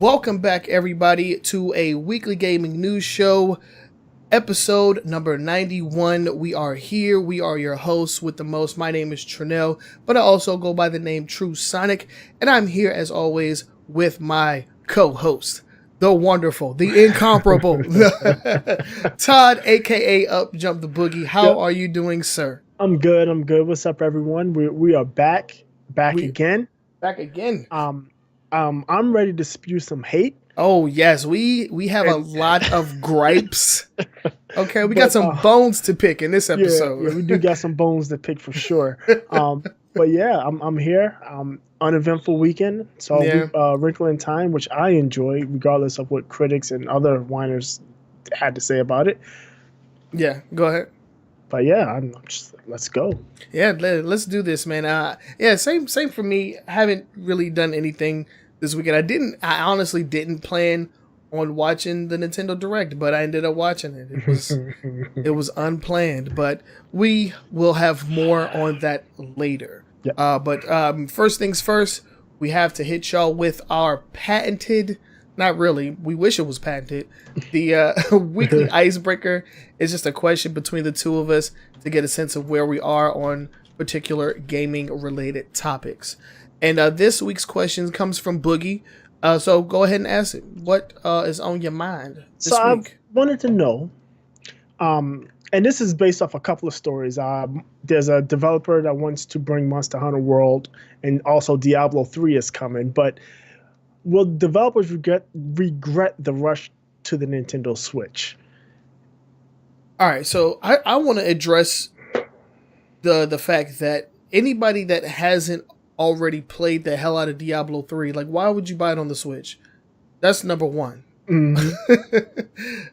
Welcome back, everybody, to a weekly gaming news show, episode number 91. We are here. We are your hosts with the most. My name is Trenell, but I also go by the name True Sonic, and I'm here as always with my co-host, the wonderful, the incomparable, Todd, aka Up Jump the Boogie. How are you doing, sir? I'm good. What's up, everyone? We are back We again. back again. I'm ready to spew some hate. Oh yes, we have a lot of gripes. Okay, we got some bones to pick in this episode. Yeah, we do got some bones to pick for sure. But yeah, I'm here. Uneventful weekend, so Wrinkle in Time, which I enjoy, regardless of what critics and other whiners had to say about it. Yeah, go ahead. But yeah, I'm just let's go. Yeah, let's do this, man. Yeah, same for me. I haven't really done anything this weekend. I honestly didn't plan on watching the Nintendo Direct, but I ended up watching it. It was unplanned, but we will have more on that later. Yeah. But first things first, we have to hit y'all with our patented, not really, we wish it was patented, the weekly icebreaker. Is just a question between the two of us to get a sense of where we are on particular gaming related topics. And this week's question comes from Boogie. So go ahead and ask it. What is on your mind this week? I wanted to know, and this is based off a couple of stories. There's a developer that wants to bring Monster Hunter World, and also Diablo 3 is coming. But will developers regret the rush to the Nintendo Switch? All right, so I want to address the fact that anybody that hasn't already played the hell out of Diablo 3, like, why would you buy it on the Switch? That's number one. Mm-hmm.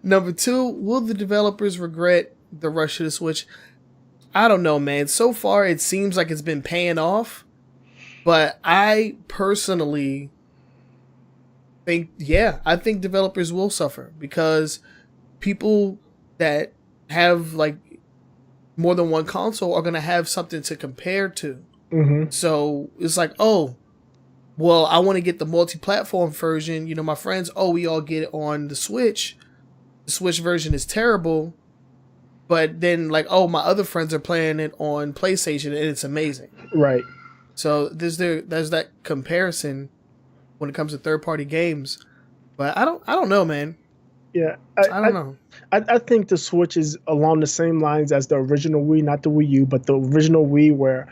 Number two, will the developers regret the rush to the Switch? I don't know, man. So far, it seems like it's been paying off, but I personally think developers will suffer because people that have like more than one console are going to have something to compare to. Mm-hmm. So it's like, oh, well, I want to get the multi-platform version. You know, my friends, we all get it on the Switch. The Switch version is terrible. But then like, my other friends are playing it on PlayStation and it's amazing. Right. So there's that comparison when it comes to third-party games. But I don't know, man. Yeah, I don't know. I think the Switch is along the same lines as the original Wii, not the Wii U, but the original Wii, where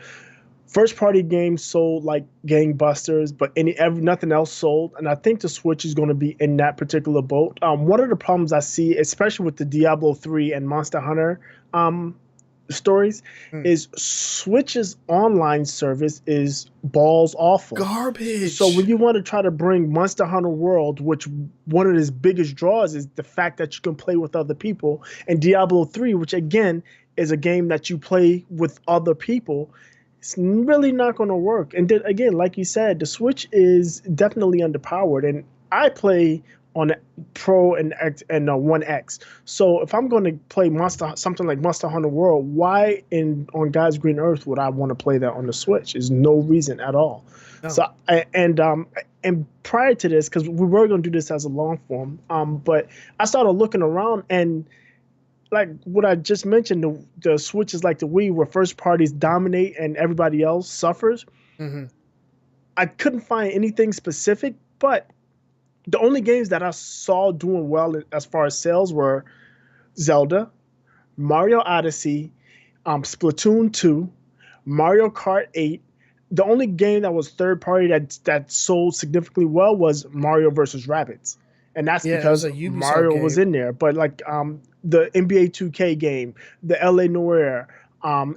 first-party games sold like gangbusters, but nothing else sold. And I think the Switch is going to be in that particular boat. One of the problems I see, especially with the Diablo 3 and Monster Hunter stories, is Switch's online service is balls awful. Garbage. So when you want to try to bring Monster Hunter World, which one of its biggest draws is the fact that you can play with other people, and Diablo 3, which again is a game that you play with other people, it's really not going to work. And then again, like you said, the Switch is definitely underpowered, and I play on Pro and X and 1X. So if I'm going to play something like Monster Hunter World, why on God's green earth would I want to play that on the Switch? There's no reason at all. No. So and prior to this, because we were going to do this as a long form, but I started looking around, and like what I just mentioned, the Switch is like the Wii, where first parties dominate and everybody else suffers. Mm-hmm. I couldn't find anything specific, but the only games that I saw doing well as far as sales were Zelda, Mario Odyssey, Splatoon 2, Mario Kart 8. The only game that was third party that sold significantly well was Mario vs. Rabbids. And that's because Mario was in there. But like the NBA 2K game, the LA Noire,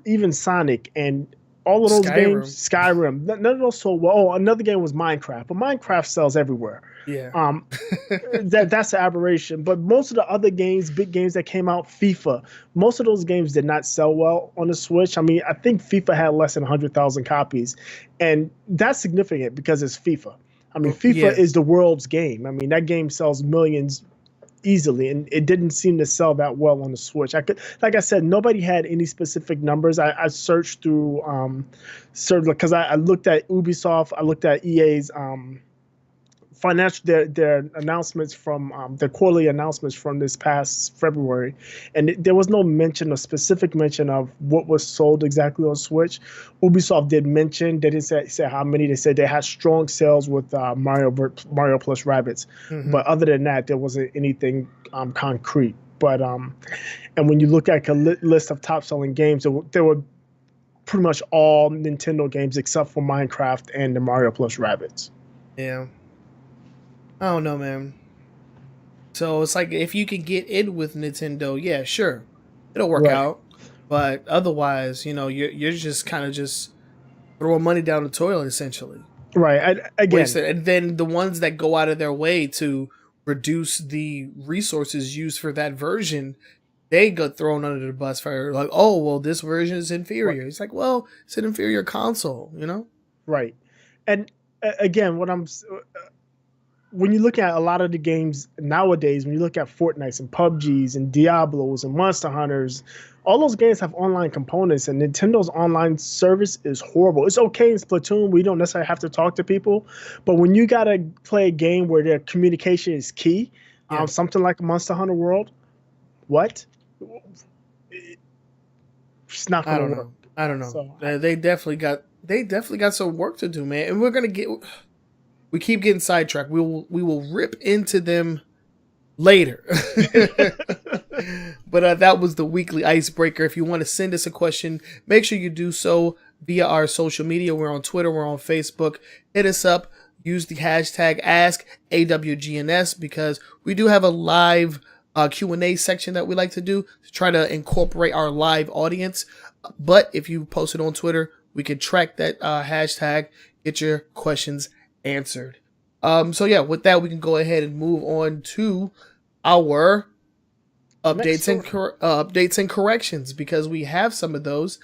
even Sonic, and all of those games, Skyrim, none of those sold well. Oh, another game was Minecraft, but Minecraft sells everywhere. Yeah. That's an aberration. But most of the other games, big games that came out, FIFA, most of those games did not sell well on the Switch. I mean, I think FIFA had less than 100,000 copies, and that's significant because it's FIFA. I mean, FIFA is the world's game. I mean, that game sells millions easily, and it didn't seem to sell that well on the Switch. Like I said, nobody had any specific numbers. I searched through, because I looked at Ubisoft, I looked at EA's financial their announcements from their quarterly announcements from this past February, and there was no mention, a specific mention of what was sold exactly on Switch. Ubisoft did mention, they didn't say how many. They said they had strong sales with Mario plus Rabbids, but other than that, there wasn't anything concrete. But and when you look at a list of top selling games, there were pretty much all Nintendo games except for Minecraft and the Mario plus Rabbids. Yeah. I don't know, man. So it's like if you can get in with Nintendo, yeah, sure, it'll work out. But otherwise, you're just kind of just throwing money down the toilet, essentially. Right. And then the ones that go out of their way to reduce the resources used for that version, they got thrown under the bus for like, oh, well, this version is inferior. Right. It's like, well, it's an inferior console, Right. And again, when you look at a lot of the games nowadays, when you look at Fortnites and PUBGs and Diablos and Monster Hunters, all those games have online components, and Nintendo's online service is horrible. It's okay in Splatoon. We don't necessarily have to talk to people. But when you got to play a game where their communication is key, something like Monster Hunter World, what? It's not going to work. I don't know. So, they definitely got some work to do, man. And we keep getting sidetracked. We will rip into them later. But that was the weekly icebreaker. If you want to send us a question, make sure you do so via our social media. We're on Twitter. We're on Facebook. Hit us up. Use the hashtag AskAWGNS because we do have a live Q&A section that we like to do to try to incorporate our live audience. But if you post it on Twitter, we can track that hashtag, get your questions answered. So yeah, with that, we can go ahead and move on to our updates and corrections, because we have some of those.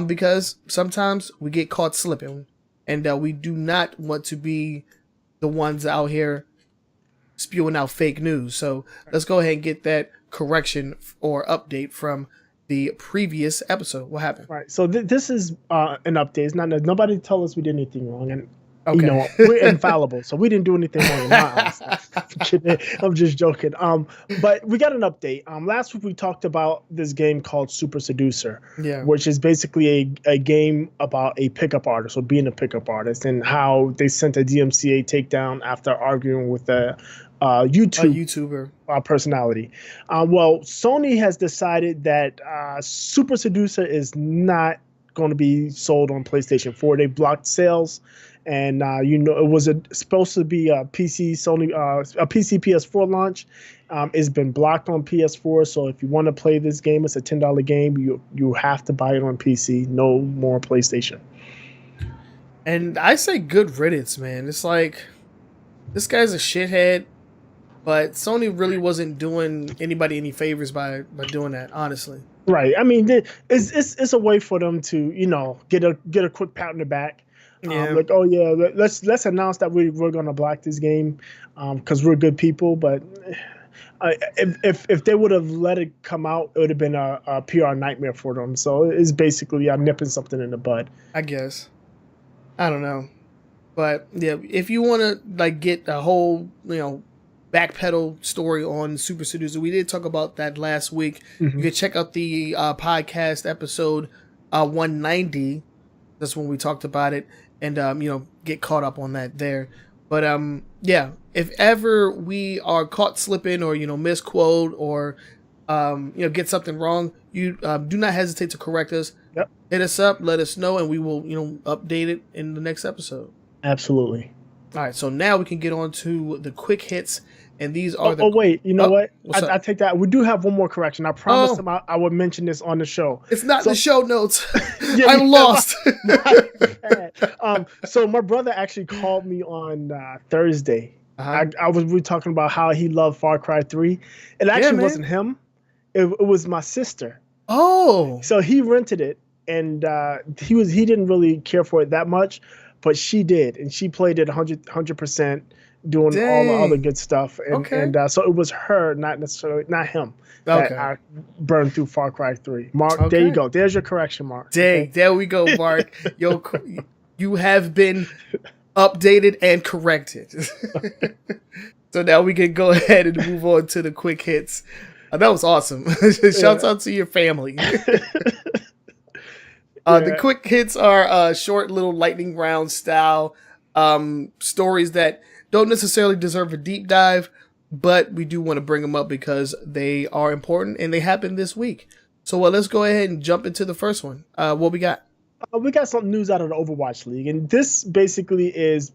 Because sometimes we get caught slipping, and we do not want to be the ones out here spewing out fake news. So let's go ahead and get that correction or update from the previous episode. What happened? Right. So this is an update. It's not nobody tell us we did anything wrong, and we're infallible, so we didn't do anything wrong in my eyes. I'm just joking. But we got an update. Last week we talked about this game called Super Seducer, which is basically a game about a pickup artist or being a pickup artist, and how they sent a DMCA takedown after arguing with a YouTuber personality. Well, Sony has decided that Super Seducer is not going to be sold on PlayStation 4. They blocked sales. And it was supposed to be a PC PS4 launch. It's been blocked on PS4. So if you want to play this game, it's a $10 game. You have to buy it on PC. No more PlayStation. And I say good riddance, man. It's like this guy's a shithead, but Sony really wasn't doing anybody any favors by doing that, honestly. Right. I mean, it's a way for them to get a quick pat on the back. Like, oh yeah, let's announce that we're gonna block this game because we're good people. But if they would have let it come out, it would have been a PR nightmare for them. So it's basically nipping something in the bud, I guess. I don't know, but yeah, if you want to get a whole backpedal story on Super Seducer, we did talk about that last week. You can check out the podcast episode 190. That's when we talked about it. And, get caught up on that there. But, yeah, if ever we are caught slipping or, misquote or, get something wrong, you do not hesitate to correct us. Yep. Hit us up, let us know, and we will, update it in the next episode. Absolutely. All right, so now we can get on to the quick hits. And these are wait, you know what? I take that. We do have one more correction. I promised him I would mention this on the show. It's not the show notes. I'm lost. So my brother actually called me on Thursday. We were talking about how he loved Far Cry 3. It actually wasn't him. It was my sister. Oh. So he rented it, and he didn't really care for it that much, but she did, and she played it 100%. Doing all the other good stuff, and so it was her, not him, that I burned through Far Cry 3. Mark, there you go. There's your correction, Mark. There we go, Mark. You have been updated and corrected. So now we can go ahead and move on to the quick hits. That was awesome. Shouts out to your family. The quick hits are short little lightning round style stories that don't necessarily deserve a deep dive, but we do want to bring them up because they are important and they happened this week. So let's go ahead and jump into the first one. What we got? We got some news out of the Overwatch League, and this basically is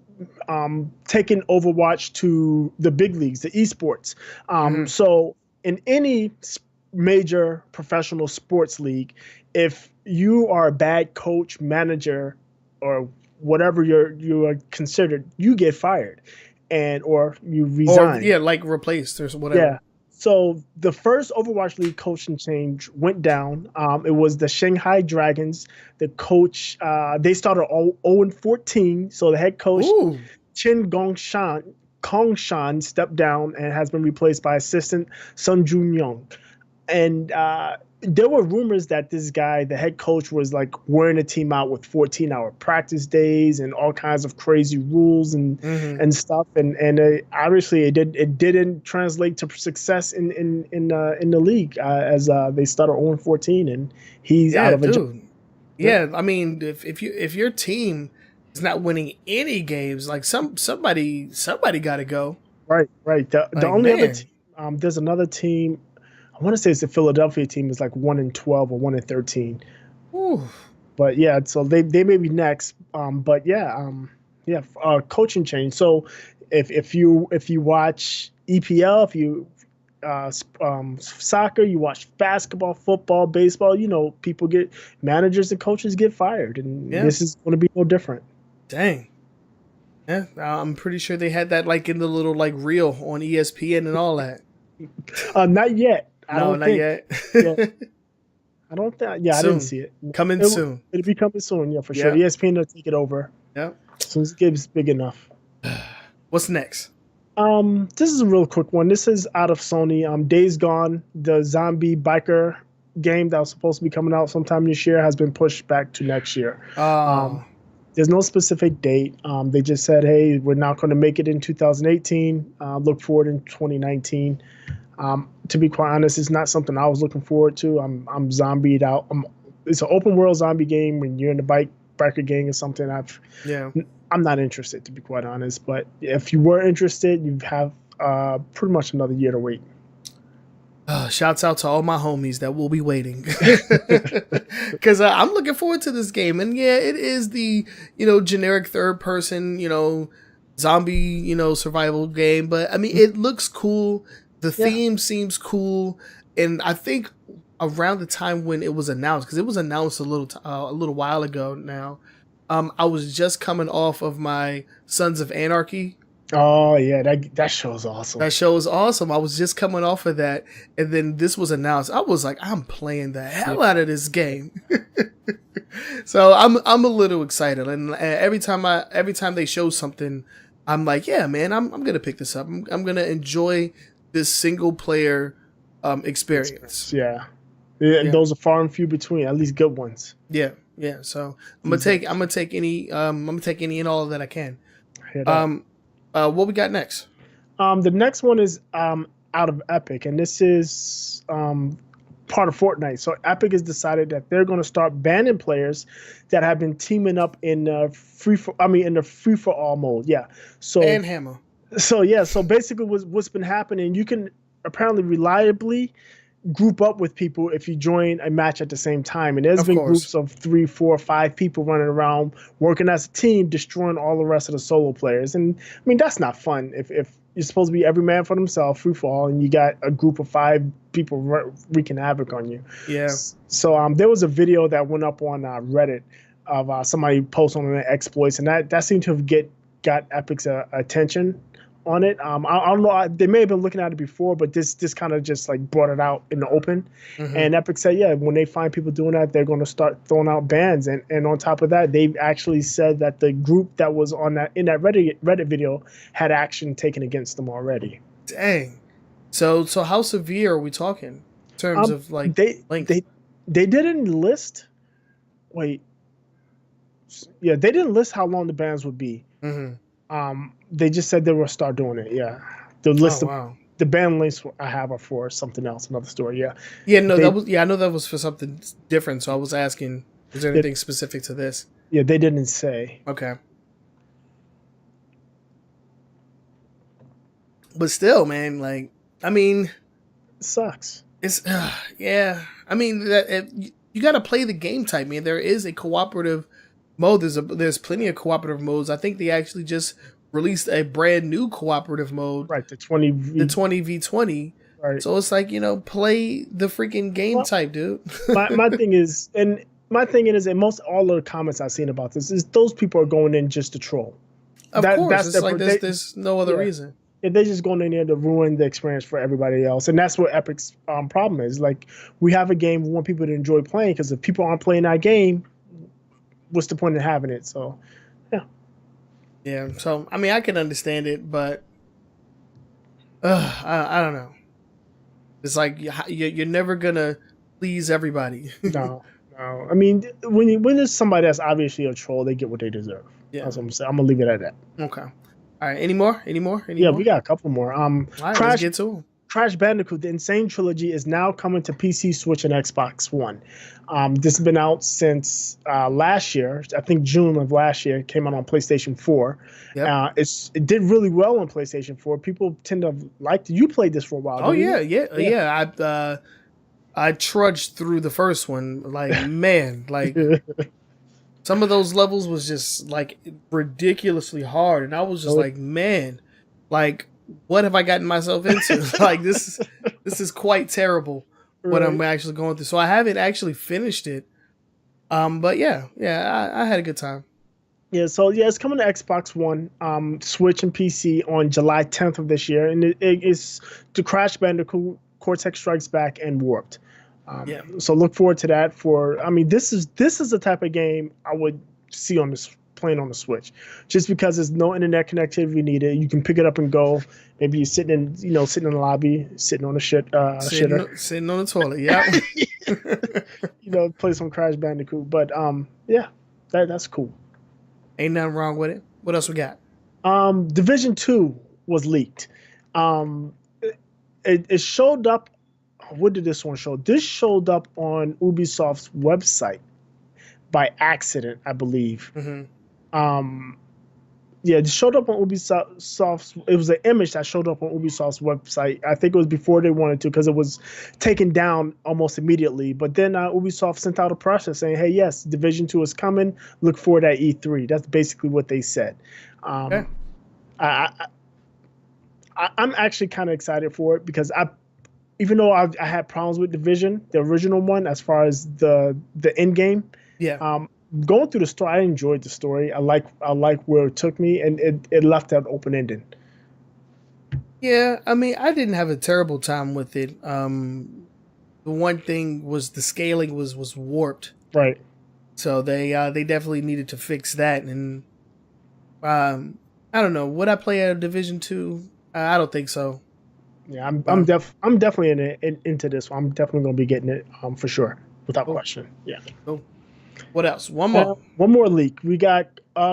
taking Overwatch to the big leagues, the esports. So in any major professional sports league, if you are a bad coach, manager, or whatever you are considered, you get fired, or you resign. Or, like replaced or whatever. Yeah. So the first Overwatch League coaching change went down. It was the Shanghai Dragons. The coach, they started 0-14. So the head coach, Chen Gongshan, stepped down and has been replaced by assistant Sun Jun-young. And there were rumors that this guy, the head coach, was like wearing a team out with 14-hour practice days and all kinds of crazy rules and stuff. And obviously it didn't translate to success in the league as they started 0-14 and he's out of a job. Yeah, I mean, if your team is not winning any games, like somebody got to go. Right. The only other team, there's another team. I want to say it's the Philadelphia team is like 1-12 or 1-13. Ooh. But yeah, so they may be next. But coaching change. So if you watch EPL, if you soccer, you watch basketball, football, baseball, managers and coaches get fired, and this is going to be no different. Dang. Yeah, I'm pretty sure they had that like in the little like reel on ESPN and all that. Not yet. Not yet. I don't think. Yeah, soon. I didn't see it. Coming soon. It'll be coming soon. Yeah, for sure. ESPN will take it over. Yeah. As soon as it gets big enough. What's next? This is a real quick one. This is out of Sony. Days Gone, the zombie biker game that was supposed to be coming out sometime this year, has been pushed back to next year. There's no specific date. They just said, hey, we're not going to make it in 2018. Look forward in 2019. To be quite honest, it's not something I was looking forward to. I'm zombied out. It's an open world zombie game when you're in the biker gang or something. I'm not interested, to be quite honest. But if you were interested, you have pretty much another year to wait. Shouts out to all my homies that will be waiting, because I'm looking forward to this game. And yeah, it is the generic third person zombie survival game, but I mean it looks cool. The theme seems cool, and I think around the time when it was announced, because it was announced a little while ago now, I was just coming off of my Sons of Anarchy. Oh yeah, that show is awesome. That show is awesome. I was just coming off of that, and then this was announced. I was like, I'm playing the hell out of this game. So I'm a little excited, and every time they show something, I'm like, yeah, man, I'm gonna pick this up. I'm gonna enjoy this single player experience. Yeah. Those are far and few between, at least good ones. Yeah. So I'm gonna take any and all that I can. What we got next? The next one is out of Epic, and this is part of Fortnite. So Epic has decided that they're going to start banning players that have been teaming up in the free for all mode. Yeah. So and Hammer. So basically what's been happening, you can apparently reliably group up with people if you join a match at the same time. And there's been groups of 3, 4, 5 people running around working as a team, destroying all the rest of the solo players. And I mean, that's not fun. If you're supposed to be every man for themselves, free for all, and you got a group of 5 people wreaking havoc on you. Yeah. So there was a video that went up on Reddit of somebody posting on their exploits, and that seemed to have got Epic's attention on it. I don't know. They may have been looking at it before, but this kind of just like brought it out in the open. Mm-hmm. And Epic said, yeah, when they find people doing that, they're going to start throwing out bans. And on top of that, they've actually said that the group that was in that Reddit video had action taken against them already. Dang. So how severe are we talking in terms of like length? They didn't list. Wait. Yeah, they didn't list how long the bans would be. Mm-hmm. They just said they will start doing it. Yeah, the Oh list of wow. the band links I have are for something else, another story. Yeah, Yeah, no, they that was I know that was for something different. So I was asking, was there yeah, anything specific to this? yeah they didn't say. Okay, but still, man, like, I mean, It sucks. it's yeah. I mean, you got to play the game type, man. There is a cooperative mode. There's plenty of cooperative modes. I think they actually just released a brand new cooperative mode, Right, the 20 the v 20v20. right. So it's like, play the freaking game Well, type, dude. my thing is, and most all of the comments I've seen about this is those people are going in just to troll. Of course, That's it's their like there's no other yeah. reason. Yeah, they're just going in there to ruin the experience for everybody else, and that's what Epic's problem is. Like, we have a game, we want people to enjoy playing, because if people aren't playing that game, what's the point of having it? So, yeah, Yeah. So I mean, I can understand it, but I don't know. It's like you're never gonna please everybody. no, no. I mean, when there's somebody that's obviously a troll, they get what they deserve. Yeah. That's what I'm saying. I'm gonna leave it at that. Okay. All right. Any more? Any more? Any Yeah, more? we got a couple more. All right. Let's Crash get to them. Crash Bandicoot: The N-Sane Trilogy is now coming to PC, Switch, and Xbox One. This has been out since last year. I think June of last year. It came out on PlayStation 4. Yep. It did really well on PlayStation 4. People tend to like it. You played this for a while, Oh didn't yeah, you? yeah. I trudged through the first one. Like, man, like some of those levels was just like ridiculously hard, and I was just like, man, like what have I gotten myself into? Like this is quite terrible what I'm Right. actually going through. So I haven't actually finished it. But yeah, I had a good time. Yeah, so yeah, it's coming to Xbox One, Switch, and PC on July 10th of this year, and it's to Crash Bandicoot, Cortex Strikes Back, and Warped. Yeah. So look forward to that. I mean, this is the type of game I would see on this playing on the Switch, just because there's no internet connectivity needed. You can pick it up and go. Maybe you're sitting in the lobby, sitting on a shitter, Sitting on the toilet. Yeah. play some Crash Bandicoot. But yeah, that's cool. Ain't nothing wrong with it. What else we got? Division 2 was leaked. It showed up. What did this one show? This showed up on Ubisoft's website by accident, I believe. Mm-hmm. Yeah, it showed up on Ubisoft's. It was an image that showed up on Ubisoft's website. I think it was before they wanted to, because it was taken down almost immediately. But then Ubisoft sent out a press release saying, "Hey, yes, Division 2 is coming. Look forward at E3." That's basically what they said. Okay. I'm actually kind of excited for it, because even though I had problems with Division, the original one, as far as the end game, Yeah. going through the story, I enjoyed the story. I like where it took me, and it left that open ended. Yeah, I mean, I didn't have a terrible time with it. The one thing was the scaling was warped, Right. so they definitely needed to fix that. And I don't know, would I play a Division 2? I don't think so. Yeah, I'm definitely into this one. I'm definitely gonna be getting it for sure, without Cool. question. Yeah. Cool. What else? One more. One more leak. We got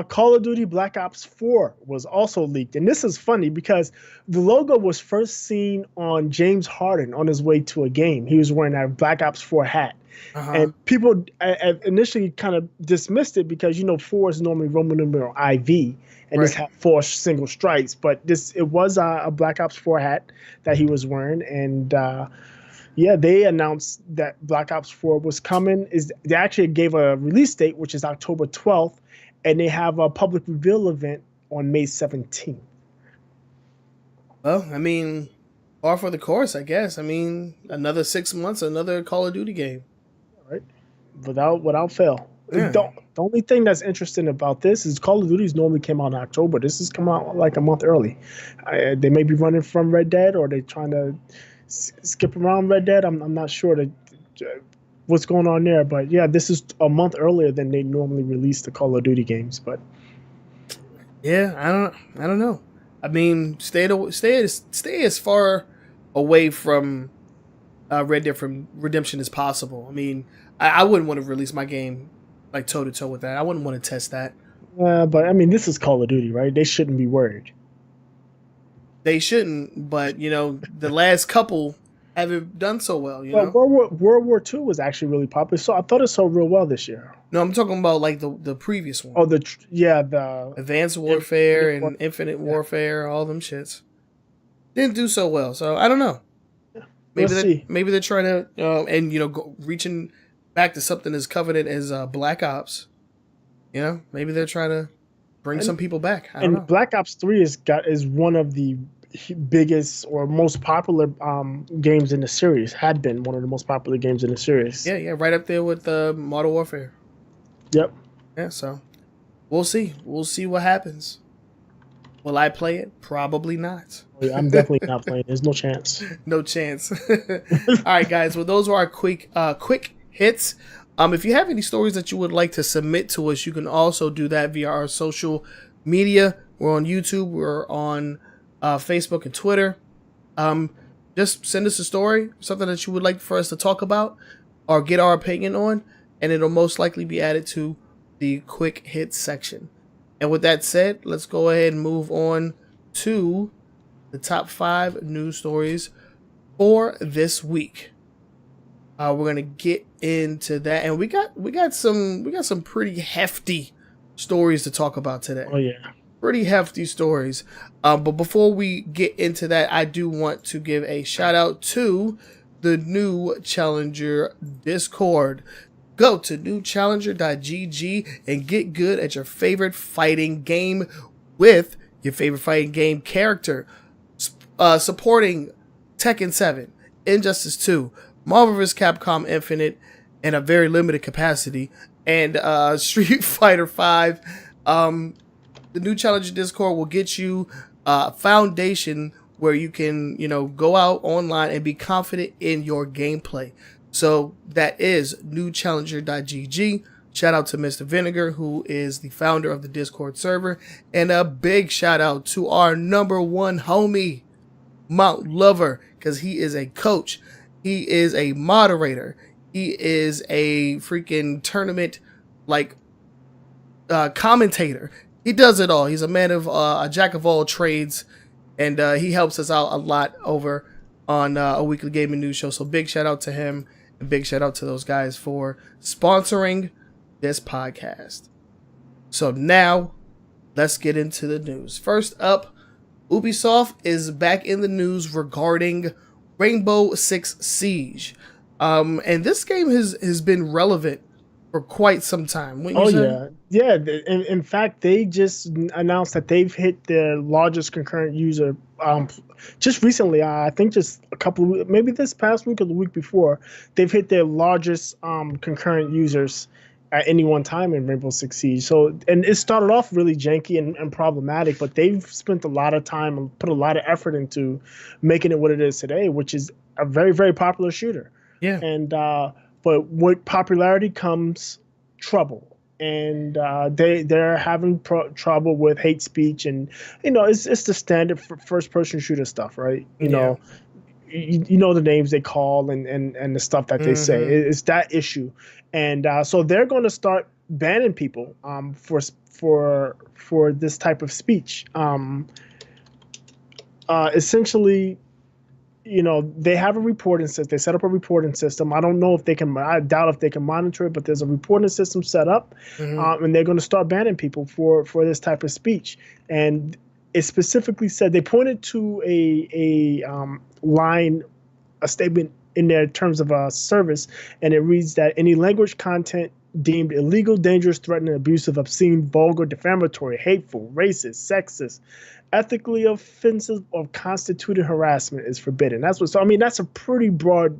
Call of Duty Black Ops 4 was also leaked. And this is funny, because the logo was first seen on James Harden on his way to a game. He was wearing that Black Ops 4 hat. Uh-huh. And people initially kind of dismissed it, because 4 is normally Roman numeral IV, and this had 4 single stripes. But it was a Black Ops 4 hat that he was wearing, and yeah, they announced that Black Ops 4 was coming. They actually gave a release date, which is October 12th, and they have a public reveal event on May 17th. Well, I mean, par for the course, I guess. I mean, another 6 months, another Call of Duty game. Right, without fail. Yeah. The only thing that's interesting about this is Call of Duty's normally came out in October. This has come out like a month early. They may be running from Red Dead, or they trying to skip around Red Dead. I'm not sure what's going on there, but yeah, this is a month earlier than they normally release the Call of Duty games. But yeah, I don't know. I mean, stay as far away from Red Dead Redemption as possible. I mean, I wouldn't want to release my game like toe to toe with that. I wouldn't want to test that. But I mean, this is Call of Duty, right? They shouldn't be worried. They shouldn't, but the last couple haven't done so well. Well, World War II was actually really popular, so I thought it sold real well this year. No, I'm talking about like the previous one. Oh, the Advanced Warfare and Infinite Warfare, all them shits didn't do so well. So I don't know. Maybe they're trying to and reaching back to something as coveted as Black Ops. Maybe they're trying to bring some people back. I don't know. Black Ops 3 is one of the biggest or most popular games in the series. Had been one of the most popular games in the series. Yeah, right up there with Modern Warfare. Yep. Yeah, so we'll see. We'll see what happens. Will I play it? Probably not. I'm definitely not playing. There's no chance. No chance. All right, guys. Well, those are our quick hits. If you have any stories that you would like to submit to us, you can also do that via our social media. We're on YouTube. We're on Facebook and Twitter. Just send us a story, something that you would like for us to talk about or get our opinion on, and it'll most likely be added to the quick hits section. And with that said, let's go ahead and move on to the top 5 news stories for this week. We're gonna get into that, and we got some pretty hefty stories to talk about today. Oh yeah, pretty hefty stories. But before we get into that, I do want to give a shout out to the New Challenger Discord. Go to newchallenger.gg and get good at your favorite fighting game with your favorite fighting game character. Supporting Tekken 7, Injustice 2, Marvel vs. Capcom Infinite in a very limited capacity, and Street Fighter 5. The New Challenger Discord will get you a foundation where you can, go out online and be confident in your gameplay. So that is newchallenger.gg. Shout out to Mr. Vinegar, who is the founder of the Discord server. And a big shout out to our number one homie, Mount Lover, because he is a coach. He is a moderator. He is a freaking tournament commentator. He does it all. He's a man of a jack of all trades, and he helps us out a lot over on a weekly gaming news show. So big shout out to him, and big shout out to those guys for sponsoring this podcast. So now let's get into the news. First up, Ubisoft is back in the news regarding Rainbow Six Siege. And this game has been relevant for quite some time. Yeah. In fact, they just announced that they've hit their largest concurrent user just recently. I think just maybe this past week or the week before, they've hit their largest concurrent users at any one time in Rainbow Six Siege. So, and it started off really janky and problematic, but they've spent a lot of time and put a lot of effort into making it what it is today, which is a very, very popular shooter. Yeah. And but with popularity comes trouble, and they're having trouble with hate speech, and it's the standard first person shooter stuff, right? You know the names they call and the stuff that they say. It's that issue, and so they're going to start banning people for this type of speech. Essentially, they have a reporting system. They set up a reporting system. I don't know if they can. I doubt if they can monitor it, but there's a reporting system set up, and they're going to start banning people for this type of speech. And it specifically said, they pointed to a statement in their terms of service, and it reads that any language content deemed illegal, dangerous, threatening, abusive, obscene, vulgar, defamatory, hateful, racist, sexist, ethically offensive, or constituted harassment is forbidden. That's a pretty broad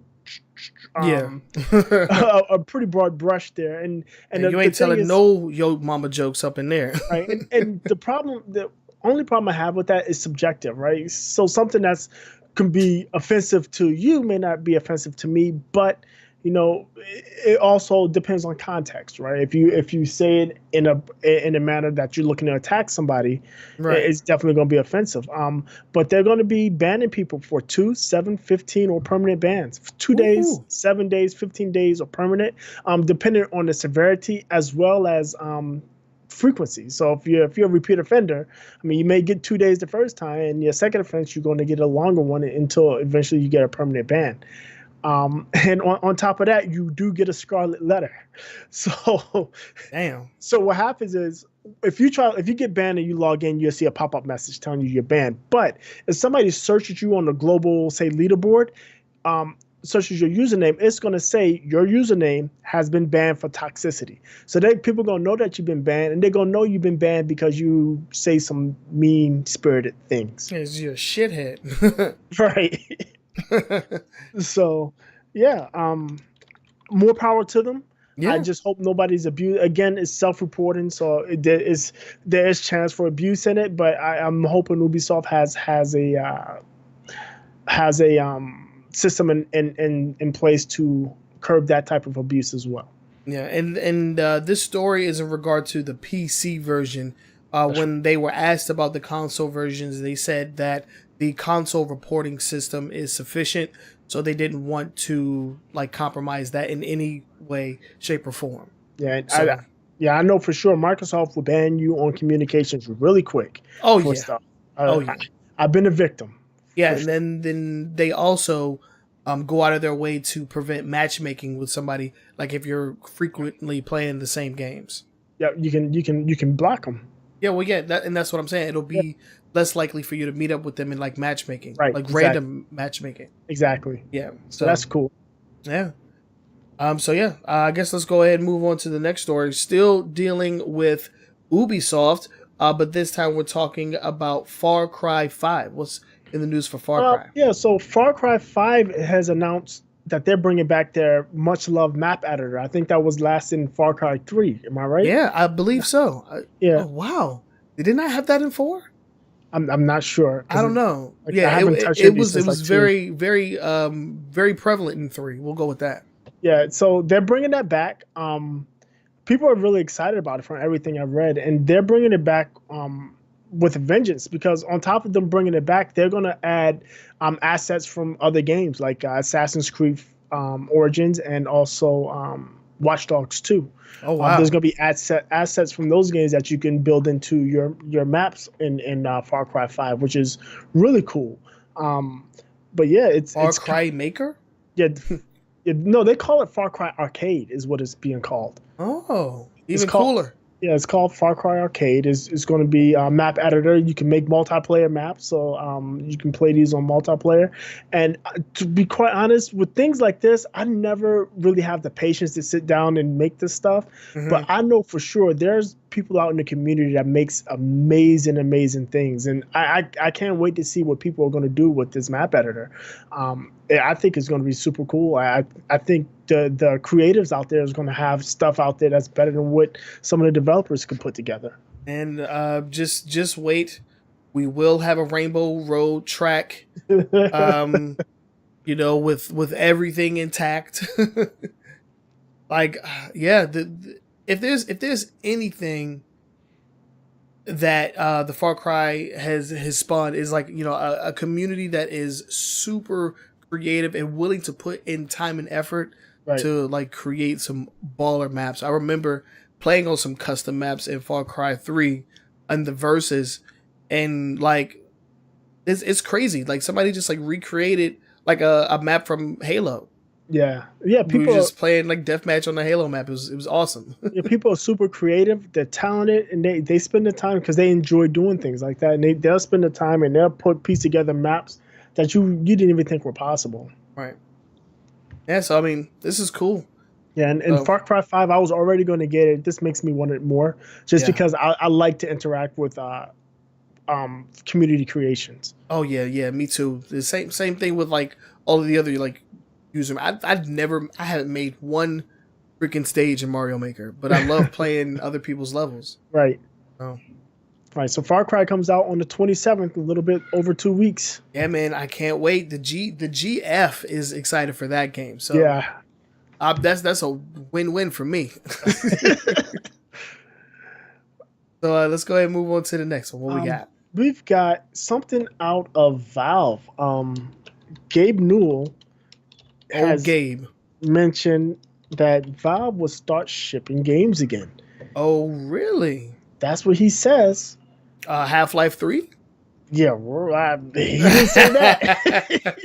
a pretty broad brush there, and you ain't telling no yo mama jokes up in there, right? And the only problem I have with that is subjective, right? So something that's can be offensive to you may not be offensive to me, but it also depends on context, right? If you say it in a manner that you're looking to attack somebody, right, it's definitely going to be offensive. But they're going to be banning people for 2, 7, 15, or permanent bans. 2 days, 7 days, 15 days, or permanent, depending on the severity, as well as frequency. So if you're a repeat offender, I mean, you may get 2 days the first time, and your second offense, you're going to get a longer one until eventually you get a permanent ban. And on top of that, you do get a scarlet letter. So, Damn. so what happens is if you get banned and you log in, you'll see a pop-up message telling you you're banned. But if somebody searches you on the global, say, leaderboard, searches your username, it's going to say your username has been banned for toxicity. So people going to know that you've been banned, and they're going to know you've been banned because you say some mean-spirited things. Because you're a shithead. Right. So, yeah, more power to them. Yeah. I just hope nobody's abused. Again, it's self-reporting, so there is chance for abuse in it. But I'm hoping Ubisoft has a system in place to curb that type of abuse as well. Yeah, and this story is in regard to the PC version. When they were asked about the console versions, they said that the console reporting system is sufficient, so they didn't want to compromise that in any way, shape, or form. Yeah, so, I know for sure Microsoft will ban you on communications really quick. Oh yeah. Stuff. I've been a victim. Yeah, and then they also go out of their way to prevent matchmaking with somebody, like if you're frequently playing the same games. Yeah, you can block them. Yeah, well, yeah, that's what I'm saying. It'll be less likely for you to meet up with them in matchmaking, right? Random matchmaking. Exactly. Yeah. So that's cool. Yeah. So yeah, I guess let's go ahead and move on to the next story. Still dealing with Ubisoft, but this time we're talking about Far Cry 5. What's in the news for Far Cry? Yeah, so Far Cry 5 has announced that they're bringing back their much-loved map editor. I think that was last in Far Cry 3. Am I right? Yeah, I believe so. Yeah. Oh, wow. They did not have that in 4? I'm not sure. I don't know. Yeah, it was very, very, very prevalent in 3. We'll go with that. Yeah, so they're bringing that back. People are really excited about it from everything I've read, and they're bringing it back with a vengeance, because on top of them bringing it back, they're going to add assets from other games like Assassin's Creed Origins and also Watch Dogs 2. Oh, wow. There's going to be assets from those games that you can build into your maps in Far Cry 5, which is really cool. But yeah, it's Far Cry Maker? Yeah, no, they call it Far Cry Arcade is what it's being called. Oh, even cooler. Yeah, it's called Far Cry Arcade. It's going to be a map editor. You can make multiplayer maps, so you can play these on multiplayer. And to be quite honest, with things like this, I never really have the patience to sit down and make this stuff. Mm-hmm. But I know for sure there's people out in the community that makes amazing things. And I can't wait to see what people are going to do with this map editor. I think it's going to be super cool. I think the creatives out there is going to have stuff out there that's better than what some of the developers could put together. And just wait, we will have a Rainbow Road track, with everything intact. If there's anything that the Far Cry has spawned is a community that is super creative and willing to put in time and effort. Right. To create some baller maps. I remember playing on some custom maps in Far Cry 3 and the verses, and it's crazy. Somebody just recreated a map from Halo. Yeah. People were just playing deathmatch on the Halo map. It was awesome. Yeah, people are super creative. They're talented, and they spend the time because they enjoy doing things like that. And they'll spend the time and they'll piece together maps that you didn't even think were possible. Right. Yeah, so I mean, this is cool. Yeah, and Far Cry 5, I was already going to get it. This makes me want it more, just because I like to interact with community creations. Oh yeah, me too. The same thing with all of the other user. I haven't made one freaking stage in Mario Maker, but I love playing other people's levels. Right. Oh. Right, so Far Cry comes out on the 27th, a little bit over 2 weeks. Yeah, man, I can't wait. The GF is excited for that game. So yeah, that's a win-win for me. So let's go ahead and move on to the next one. What we got? We've got something out of Valve. Gabe Newell has mentioned that Valve will start shipping games again. Oh, really? That's what he says. Half-Life 3? Yeah, he didn't say that.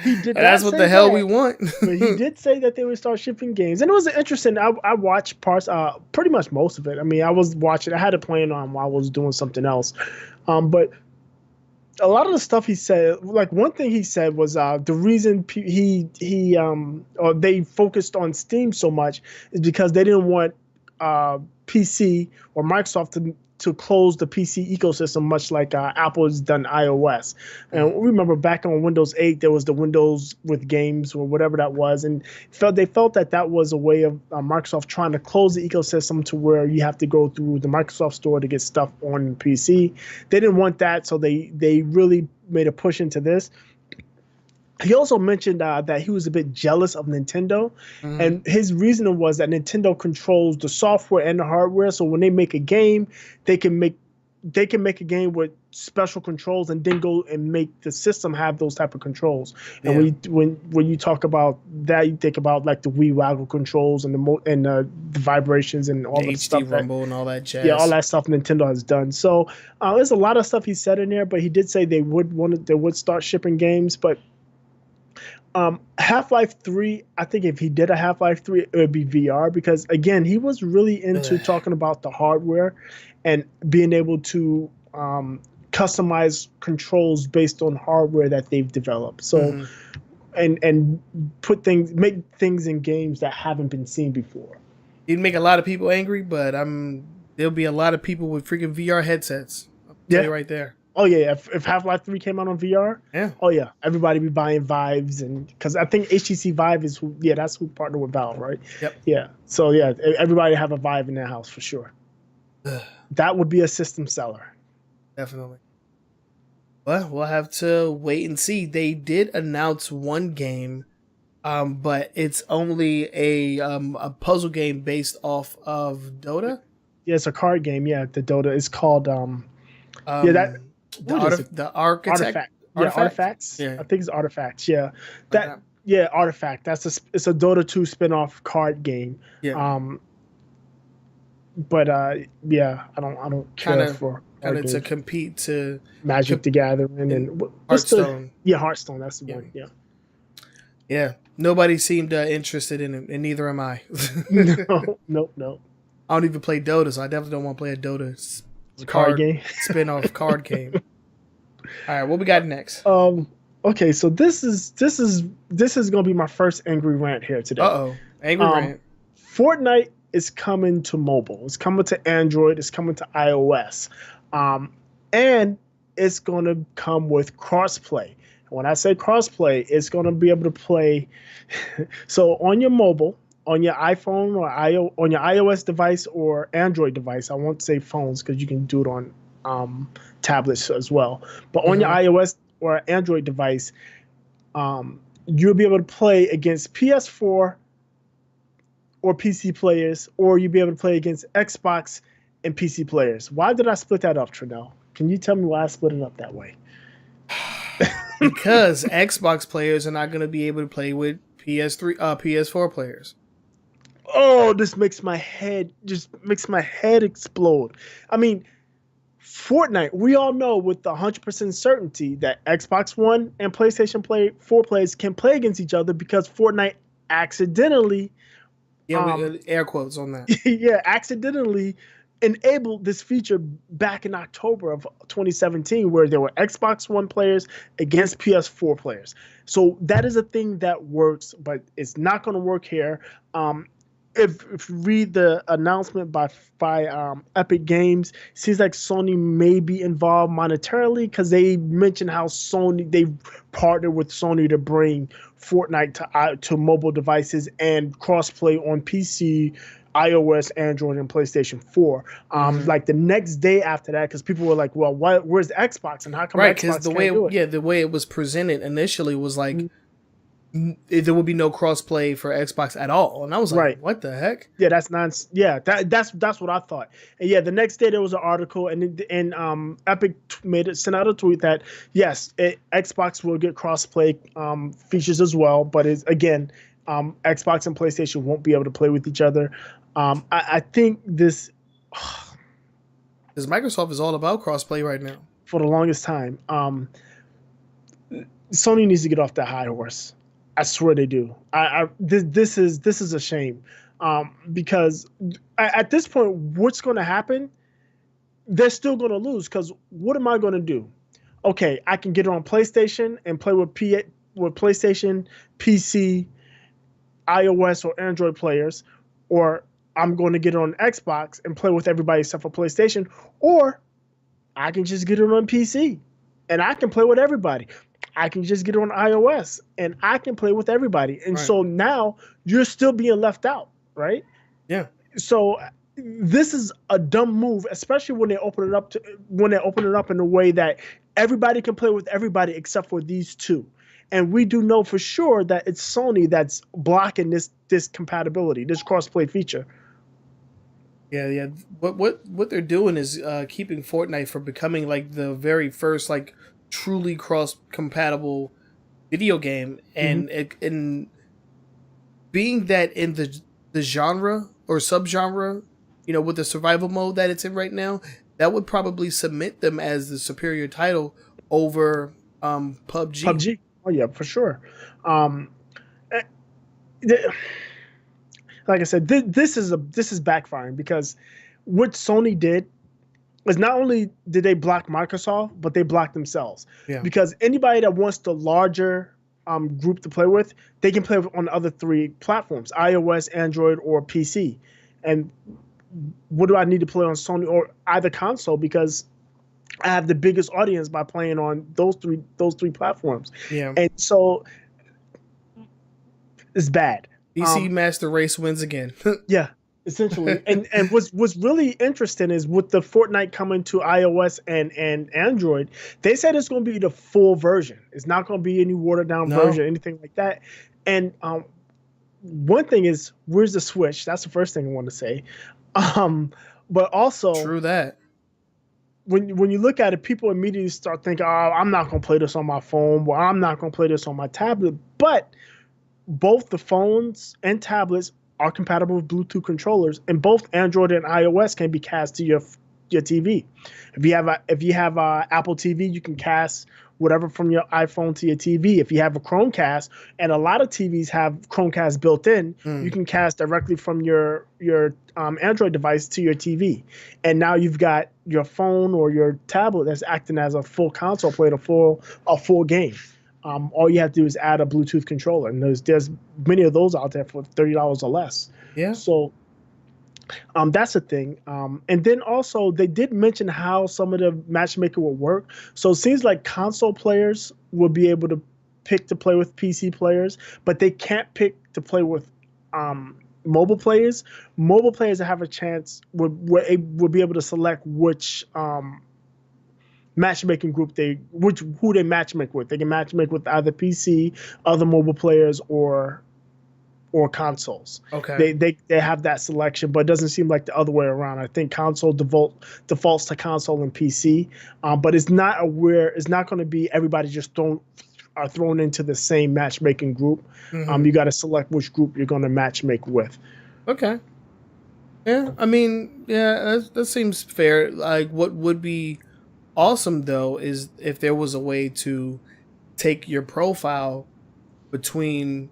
He did not That's what say the hell that, we want. but he did say that they would start shipping games, and it was interesting. I watched parts, pretty much most of it. I mean, I was watching. I had it playing on while I was doing something else, but a lot of the stuff he said, like one thing he said was the reason or they focused on Steam so much is because they didn't want PC or Microsoft to close the PC ecosystem, much like Apple has done iOS. And remember back on Windows 8, there was the Windows with games or whatever that was, and they felt that was a way of Microsoft trying to close the ecosystem to where you have to go through the Microsoft Store to get stuff on PC. They didn't want that, so they really made a push into this. He also mentioned that he was a bit jealous of Nintendo, and his reasoning was that Nintendo controls the software and the hardware. So when they make a game, they can make a game with special controls, and then go and make the system have those type of controls. Yeah. And when you talk about that, you think about like the Wii Waggle controls and the vibrations and all the stuff. HD Rumble and all that jazz. Yeah, all that stuff Nintendo has done. So there's a lot of stuff he said in there, but he did say they would start shipping games, but. Half-Life 3, I think if he did a Half-Life 3, it would be VR, because again, he was really into talking about the hardware and being able to customize controls based on hardware that they've developed. So and make things in games that haven't been seen before. He'd make a lot of people angry, but there'll be a lot of people with freaking VR headsets. I'll tell you right there. Oh yeah, if Half-Life 3 came out on VR, oh yeah, everybody be buying Vives, and because I think HTC Vive is that's who partnered with Valve, right? Yep. Yeah. So yeah, everybody have a Vive in their house for sure. That would be a system seller. Definitely. Well, we'll have to wait and see. They did announce one game, but it's only a puzzle game based off of Dota. Yeah, it's a card game. Yeah, the Dota is called The Artifact. Yeah, Artifacts. Yeah. I think it's Artifacts. Yeah, Artifact. It's a Dota 2 spin-off card game. Yeah. But I don't care for to compete to Magic the Gathering and Hearthstone. Hearthstone. That's the one. Yeah. Yeah. Nobody seemed interested in it, and neither am I. No. I don't even play Dota, so I definitely don't want to play a Dota card game spin-off card game. All right, what we got next? Okay, so this is gonna be my first angry rant here today. Angry rant. Fortnite is coming to mobile. It's coming to Android. It's coming to iOS, and it's gonna come with crossplay. When I say crossplay, it's gonna be able to play. So on your mobile, on your iPhone or on your iOS device or Android device. I won't say phones because you can do it on tablets as well. But on your iOS or Android device, you'll be able to play against PS4 or PC players, or you'll be able to play against Xbox and PC players. Why did I split that up, Trenell? Can you tell me why I split it up that way? Because Xbox players are not going to be able to play with PS4 players. Oh, this makes my head explode. I mean, Fortnite, we all know with 100% certainty that Xbox One and PlayStation 4 players can play against each other because Fortnite accidentally... air quotes on that. Accidentally enabled this feature back in October of 2017 where there were Xbox One players against PS4 players. So that is a thing that works, but it's not going to work here. If you read the announcement by Epic Games, it seems like Sony may be involved monetarily because they mentioned how they partnered with Sony to bring Fortnite to mobile devices and crossplay on PC, iOS, Android, and PlayStation 4. Like the next day after that, because people were like, "Well, where's the Xbox and how come Xbox because the way it was presented initially was like. There would be no crossplay for Xbox at all, and I was like, "What the heck?" Yeah, that's nonsense. Yeah, that's what I thought. And yeah, the next day there was an article, and Epic sent out a tweet that yes, Xbox will get crossplay features as well, but it's again, Xbox and PlayStation won't be able to play with each other. I think this. Because Microsoft is all about crossplay right now. For the longest time. Sony needs to get off that high horse. I swear they do. This is a shame, because at this point, what's going to happen? They're still going to lose, because what am I going to do? Okay, I can get it on PlayStation and play with PlayStation, PC, iOS, or Android players, or I'm going to get it on Xbox and play with everybody except for PlayStation, or I can just get it on PC and I can play with everybody. I can just get it on iOS and I can play with everybody. And so now you're still being left out, right? Yeah. So this is a dumb move, especially when they open it up in a way that everybody can play with everybody except for these two. And we do know for sure that it's Sony that's blocking this compatibility, this crossplay feature. Yeah. What they're doing is keeping Fortnite from becoming like the very first like truly cross-compatible video game, and and being that in the genre or subgenre, with the survival mode that it's in right now, that would probably submit them as the superior title over PUBG. PUBG. Oh yeah, for sure. Like I said, this is backfiring, because what Sony did is not only did they block Microsoft, but they blocked themselves. Yeah. Because anybody that wants the larger group to play with, they can play on the other three platforms: iOS, Android, or PC. And what do I need to play on Sony or either console? Because I have the biggest audience by playing on those three platforms. Yeah. And so it's bad. PC Master Race wins again. Yeah, essentially. and what's really interesting is with the Fortnite coming to iOS and Android, they said it's going to be the full version. It's not going to be any watered down version, anything like that. And one thing is, where's the Switch? That's the first thing I want to say. But also, true that. When you look at it, people immediately start thinking, "Oh, I'm not going to play this on my phone, or I'm not going to play this on my tablet." But both the phones and tablets are compatible with Bluetooth controllers, and both Android and iOS can be cast to your TV. If you have a Apple TV, you can cast whatever from your iPhone to your TV. If you have a Chromecast, and a lot of TVs have Chromecast built in, you can cast directly from your Android device to your TV. And now you've got your phone or your tablet that's acting as a full console, playing a full game. All you have to do is add a Bluetooth controller, and there's many of those out there for $30 or less. Yeah. So that's a thing. And then also they did mention how some of the matchmaking will work. So it seems like console players will be able to pick to play with PC players, but they can't pick to play with mobile players. Mobile players that have a chance will be able to select which matchmaking group who they matchmake with. They can matchmake with either PC, other mobile players, or consoles. Okay. They have that selection, but it doesn't seem like the other way around. I think console defaults to console and PC, but it's not going to be everybody just thrown into the same matchmaking group. You got to select which group you're going to matchmake with. Okay. Yeah, I mean, yeah, that seems fair. Like, what would be awesome though is if there was a way to take your profile between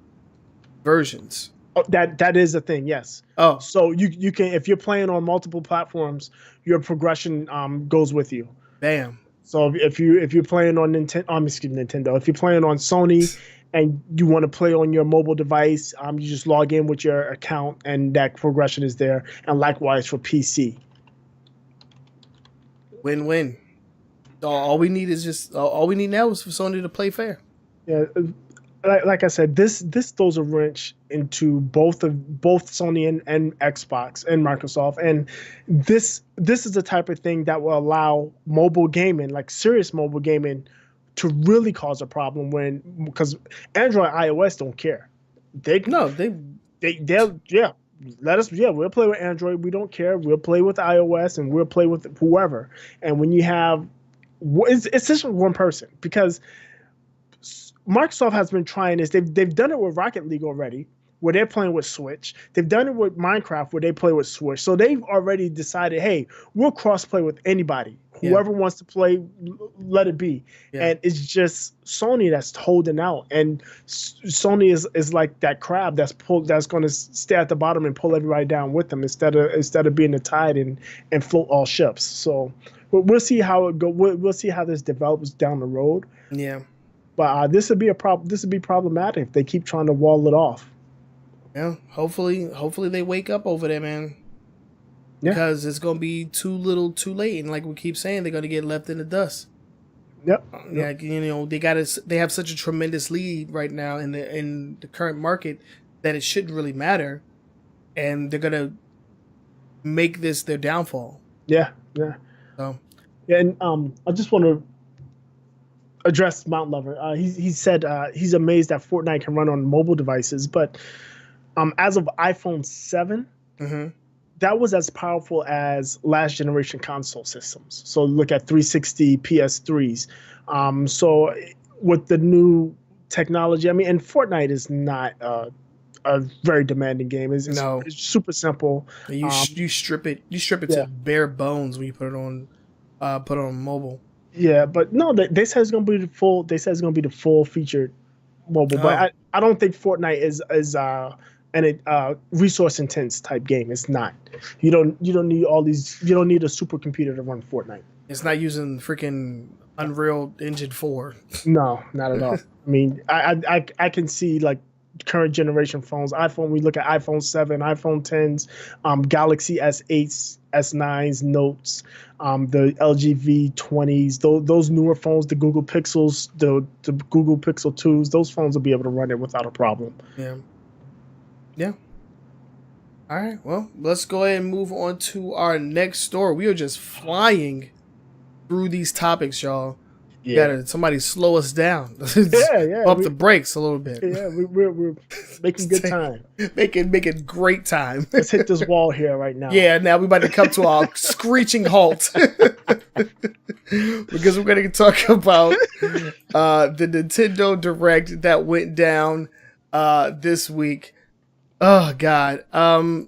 versions. Oh, that is a thing, yes. Oh, so you can, if you're playing on multiple platforms, your progression goes with you. Bam. So if you're playing on Nintendo, if you're playing on Sony and you want to play on your mobile device, you just log in with your account and that progression is there. And likewise for PC. Win-win. All we need now is for Sony to play fair. Yeah, like I said, this throws a wrench into both Sony and Xbox and Microsoft, and this is the type of thing that will allow mobile gaming, like serious mobile gaming, to really cause a problem because Android and iOS don't care. We'll play with Android. We don't care. We'll play with iOS and we'll play with whoever. And when you have, it's just one person, because Microsoft has been trying this. They've done it with Rocket League already. where they're playing with Switch. They've done it with Minecraft where they play with Switch. So they've already decided, hey, we'll cross-play with anybody. Whoever wants to play, let it be. Yeah. And it's just Sony that's holding out. And Sony is like that crab that's going to stay at the bottom and pull everybody down with them instead of being the tide and float all ships. So we'll see how it go. We'll see how this develops down the road. Yeah. But this would be a problem. This would be problematic if they keep trying to wall it off. Yeah. Hopefully they wake up over there, man. Yeah. Because it's gonna be too little, too late, and like we keep saying, they're gonna get left in the dust. Yep. Yeah. You know, they have such a tremendous lead right now in the current market that it shouldn't really matter, and they're gonna make this their downfall. Yeah. Yeah. So. Yeah, and I just want to address Mount Lover. He said he's amazed that Fortnite can run on mobile devices, but as of iPhone 7, that was as powerful as last generation console systems. So look at 360 PS3s. So with the new technology, I mean, and Fortnite is not a very demanding game. It's super simple. You strip it to bare bones when you put it on mobile. Yeah, but no, they said it's gonna be the full. They said it's gonna be the full featured mobile. But I don't think Fortnite is an resource intense type game. It's not. You don't need all these. You don't need a supercomputer to run Fortnite. It's not using freaking Unreal Engine 4. No, not at all. I mean, I can see like current generation phones. iPhone. We look at iPhone 7, iPhone 10s, Galaxy S8s, S9s, Notes, the LG V20s. Those newer phones, the Google Pixels, the Google Pixel 2s. Those phones will be able to run it without a problem. Yeah. Yeah. All right. Well, let's go ahead and move on to our next story. We are just flying through these topics, y'all. Yeah. Gotta somebody slow us down. Bump the brakes a little bit. Yeah, we're making good time. Making great time. Let's hit this wall here right now. Yeah, now we're about to come to a screeching halt. Because we're going to talk about the Nintendo Direct that went down this week. Oh, God.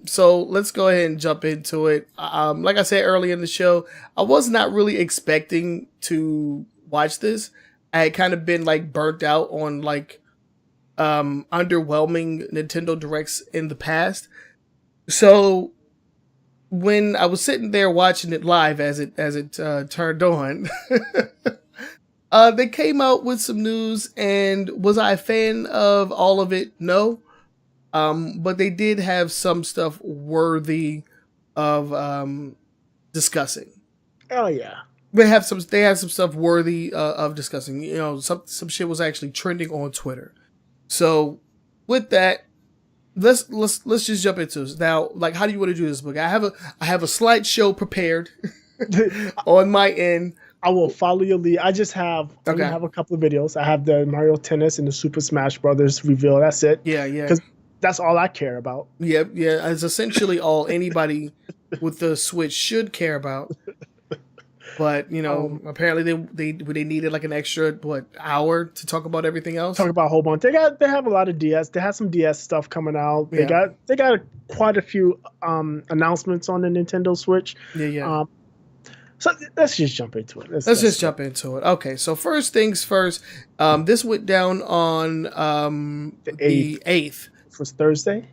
So let's go ahead and jump into it. Like I said earlier in the show, I was not really expecting to watch this. I had kind of been like burnt out on like underwhelming Nintendo Directs in the past. So when I was sitting there watching it live as it turned on, they came out with some news, and was I a fan of all of it? No. But they did have some stuff worthy of discussing. Oh yeah. They have some stuff worthy of discussing. You know, some shit was actually trending on Twitter. So with that, let's just jump into this. Now, like, how do you want to do this, book? I have a slideshow prepared on my end. I will follow your lead. I have a couple of videos. I have the Mario Tennis and the Super Smash Brothers reveal. That's it. Yeah. Because that's all I care about. Yeah. It's essentially all anybody with the Switch should care about. But, you know, apparently they needed like an extra hour to talk about everything else. Talk about a whole bunch. They have a lot of DS. They have some DS stuff coming out. They got quite a few announcements on the Nintendo Switch. Yeah. So let's just jump into it. Let's just jump into it. Okay, so first things first. This went down on the 8th. It was Thursday?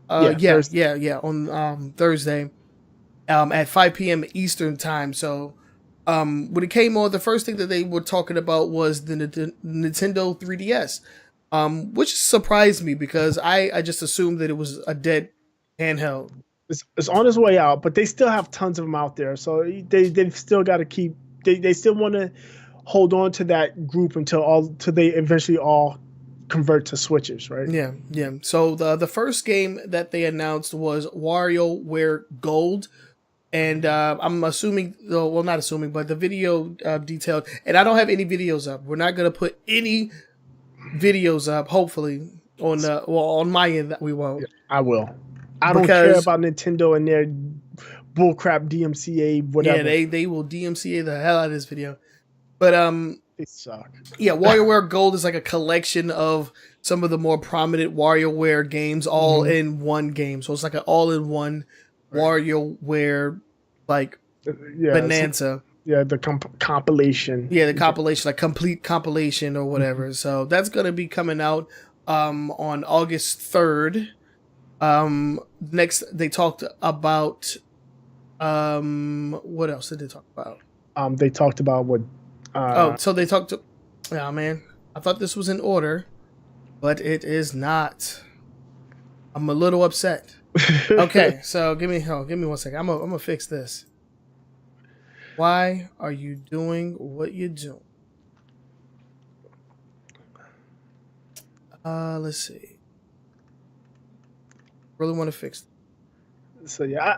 Thursday. On Thursday at 5 p.m. Eastern time. So when it came on, the first thing that they were talking about was the Nintendo 3DS, which surprised me because I just assumed that it was a dead handheld. It's on its way out, but they still have tons of them out there. So they've still got to keep. They still want to hold on to that group until they eventually all convert to Switches, right? Yeah. So the first game that they announced was WarioWare Gold, and I'm assuming, well, not assuming, but the video detailed, and I don't have any videos up. We're not gonna put any videos up. Hopefully on my end that we won't. Yeah, I will. I don't care about Nintendo and their bullcrap DMCA, whatever. Yeah, they will DMCA the hell out of this video. But they suck. Yeah, WarioWare Gold is like a collection of some of the more prominent WarioWare games all in one game. So it's like an all-in-one WarioWare like bonanza. The compilation. Yeah, the compilation, like complete compilation or whatever. So that's gonna be coming out on August 3rd. Next they talked about what else did they talk about? They talked about what so they talked to man, I thought this was in order, but it is not. I'm a little upset. Okay, so give me 1 second. I'm gonna fix this. Why are you doing what you're doing? Let's see. Really want to fix it. So yeah.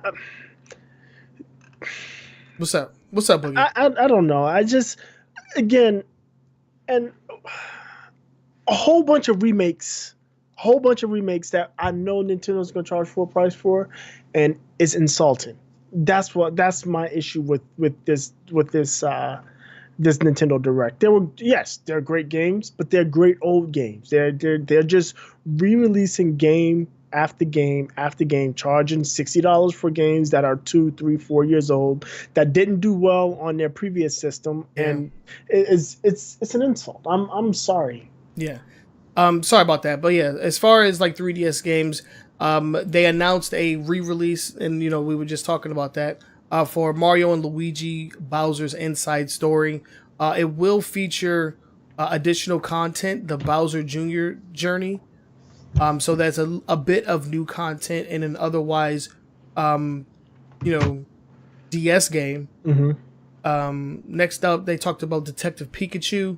What's up? What's up, Boogie? I don't know. I just, again, and a whole bunch of remakes that I know Nintendo's gonna charge full price for, and it's insulting. That's my issue with this Nintendo Direct. They're great games, but they're great old games. They're just re-releasing game after game after game, charging $60 for games that are 2, 3, 4 years old that didn't do well on their previous system, and it's an insult. I'm sorry. Yeah. Sorry about that, but yeah, as far as like 3DS games, they announced a re-release, and we were just talking about that for Mario and Luigi Bowser's Inside Story. It will feature additional content, the Bowser Jr. journey. So that's a bit of new content in an otherwise, DS game. Next up, they talked about Detective Pikachu.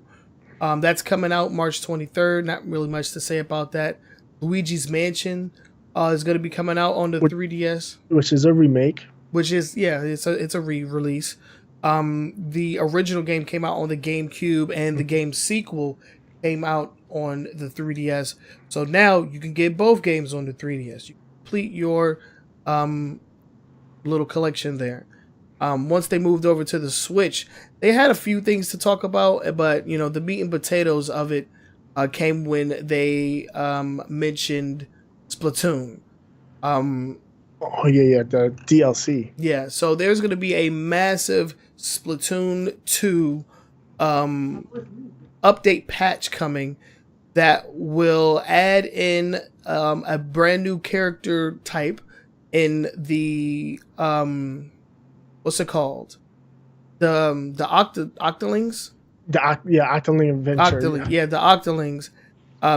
That's coming out March 23rd. Not really much to say about that. Luigi's Mansion is going to be coming out on the 3DS, which is a remake. Which is it's a re-release. The original game came out on the GameCube, and the game sequel came out on the 3DS. So now you can get both games on the 3DS. You complete your little collection there. Once they moved over to the Switch, they had a few things to talk about, but the meat and potatoes of it came when they mentioned Splatoon. The DLC. Yeah, so there's going to be a massive Splatoon 2 update patch coming that will add in a brand new character type in the what's it called? The Octolings? Octoling Adventure. The Octolings.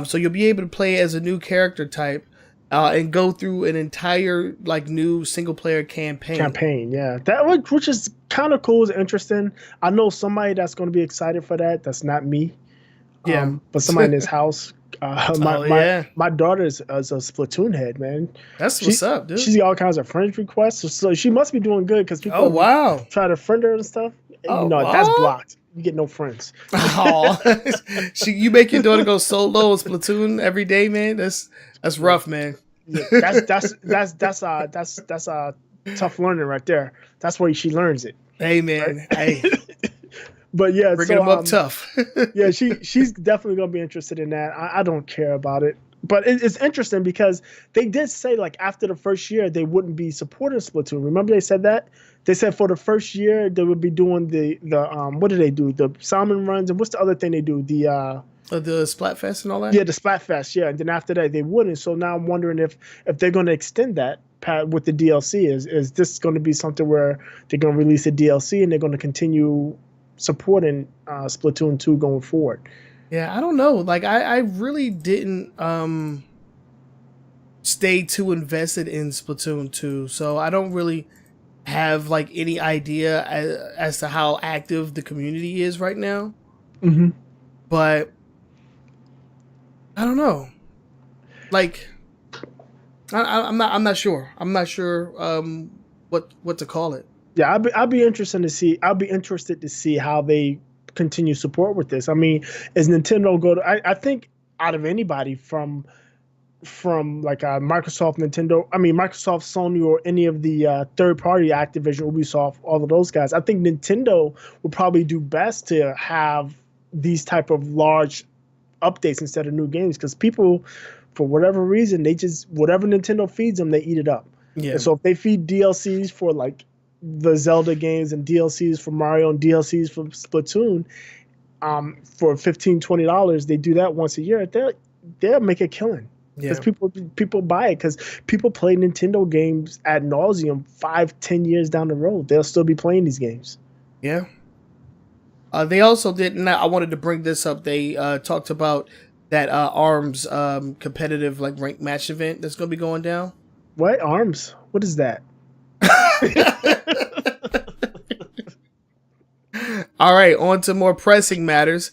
So you'll be able to play as a new character type and go through an entire new single player campaign. Which is kind of cool, is interesting. I know somebody that's going to be excited for that. That's not me. But somebody in his house. My daughter is a Splatoon head, man. That's what's up, dude. She's got all kinds of friend requests, so she must be doing good because people try to friend her and stuff. That's blocked. You get no friends. You make your daughter go solo in Splatoon every day, man. That's rough, man. That's tough learning right there. That's where she learns it. Hey, man. Right? Hey. But yeah, bringing them up tough. Yeah, she's definitely gonna be interested in that. I don't care about it, but it's interesting because they did say after the first year they wouldn't be supporting Splatoon. Remember they said that? They said for the first year they would be doing the what do they do? The salmon runs, and what's the other thing they do? The Splatfest and all that. Yeah, the Splatfest. Yeah, and then after that they wouldn't. So now I'm wondering if they're going to extend that with the DLC. Is this going to be something where they're going to release a DLC and they're going to continue supporting Splatoon 2 going forward? Yeah, I don't know. I really didn't stay too invested in Splatoon 2, so I don't really have any idea as to how active the community is right now. But I don't know. I'm not sure. I'm not sure what to call it. Yeah, I'll be interested to see. I'll be interested to see how they continue support with this. I mean, is Nintendo go to? I think out of anybody from Microsoft, Nintendo, Microsoft, Sony, or any of the third party, Activision, Ubisoft, all of those guys, I think Nintendo would probably do best to have these type of large updates instead of new games, because people, for whatever reason, they just, whatever Nintendo feeds them, they eat it up. Yeah. And so if they feed DLCs for like the Zelda games and DLCs for Mario and DLCs for Splatoon, for $15-$20, they do that once a year. They'll make a killing. Because people buy it, because people play Nintendo games ad nauseum 5-10 years down the road. They'll still be playing these games. Yeah. They also did. I wanted to bring this up. They talked about that ARMS competitive like ranked match event that's going to be going down. What? ARMS? What is that? All right, on to more pressing matters.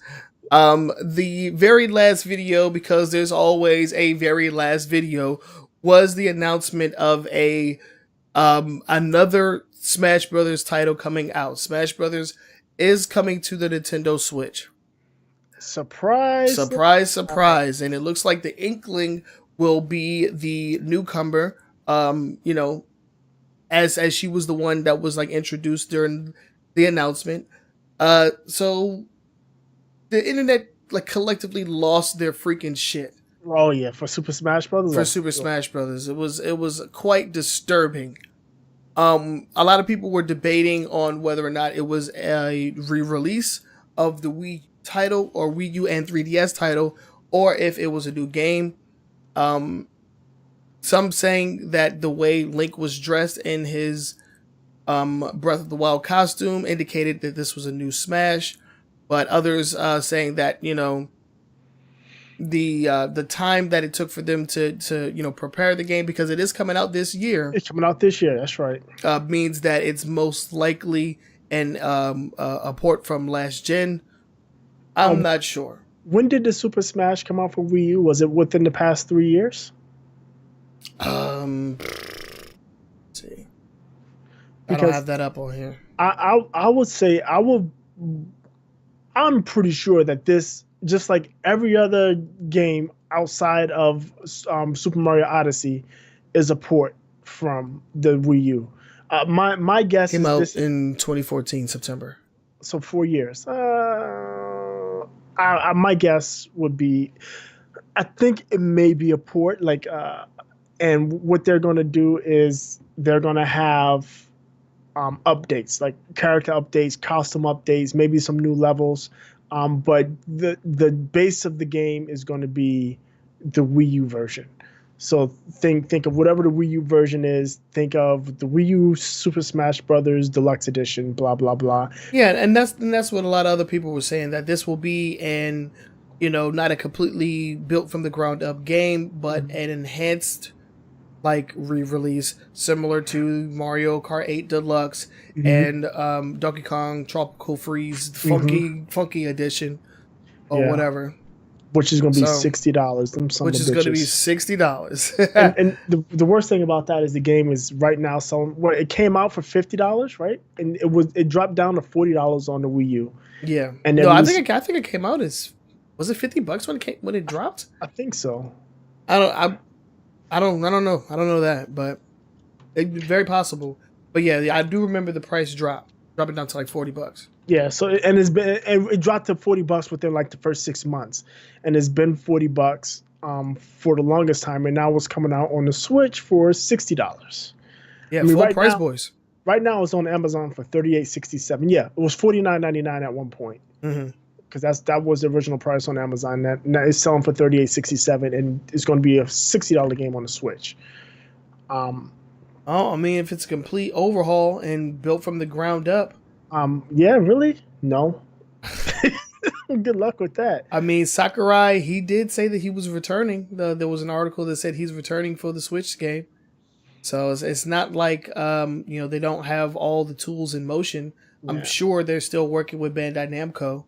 The very last video, because there's always a very last video, was the announcement of a another Smash Brothers title coming out. Smash Brothers is coming to the Nintendo Switch. Surprise! Surprise, surprise. And it looks like the Inkling will be the newcomer, you know, as she was the one that was like introduced during the announcement. So the internet like collectively lost their freaking shit. Oh yeah, for Super Smash Brothers. For Super Smash Brothers, it was quite disturbing. A lot of people were debating on whether or not it was a re-release of the Wii title or Wii U and 3DS title, or if it was a new game. Some saying that the way Link was dressed in his Breath of the Wild costume indicated that this was a new Smash, but others saying that, you know, the time that it took for them to you know prepare the game, because it is coming out this year. It's coming out this year. That's right. Means that it's most likely a port from last gen. I'm not sure. When did the Super Smash come out for Wii U? Was it within the past 3 years? Let's see. I don't have that up on here. I would say I'm pretty sure that this, just like every other game outside of Super Mario Odyssey, is a port from the Wii U. My guess came is out this in 2014 September. So 4 years. My guess would be, I think it may be a port. Like, and what they're going to do is they're going to have updates, like character updates, costume updates, maybe some new levels. But the base of the game is going to be the Wii U version. So think of whatever the Wii U version is. Think of the Wii U Super Smash Brothers Deluxe Edition. Blah blah blah. Yeah, and that's what a lot of other people were saying, that this will be an, you know, not a completely built from the ground up game, but an enhanced like re-release similar to Mario Kart 8 Deluxe and Donkey Kong Tropical Freeze funky edition or whatever. Which is going to be $60. Which is going to be $60. and the worst thing about that is the game is right now selling. Well, it came out for $50, right? And it dropped down to $40 on the Wii U. Yeah. And no, I think it came out as, was it $50 when it dropped? I think so. I don't know. I don't know that, but it's very possible. But yeah, I do remember the price dropping down to like $40. Yeah, so it dropped to $40 within like the first 6 months, and it's been $40 for the longest time, and now it's coming out on the Switch for $60. Yeah, full price, boys. Right now, it's on Amazon for $38.67. Yeah, it was $49.99 at one point, because that was the original price on Amazon. Now it's selling for $38.67, and it's going to be a $60 game on the Switch. I mean, if it's a complete overhaul and built from the ground up. Yeah, really? No. Good luck with that. I mean, Sakurai, he did say that he was returning. There was an article that said he's returning for the Switch game. So it's not like, you know, they don't have all the tools in motion. Yeah. I'm sure they're still working with Bandai Namco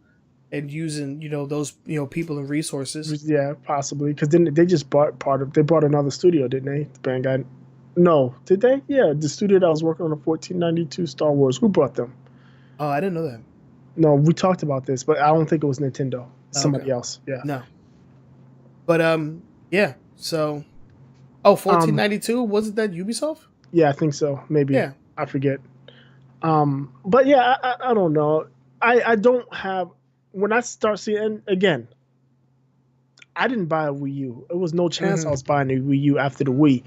and using, you know, those, you know, people and resources. Yeah, possibly. Because then they just bought they bought another studio, didn't they? Bandai. No, did they? Yeah, the studio that was working on the 1492 Star Wars. Who brought them? Oh, I didn't know that. No, we talked about this, but I don't think it was Nintendo. Somebody else. Yeah. No. But yeah. So, 1492, wasn't that Ubisoft? Yeah, I think so. Maybe. Yeah. I forget. But yeah, I don't know. I don't have, when I start seeing, and again, I didn't buy a Wii U. It was no chance I was buying a Wii U after the Wii.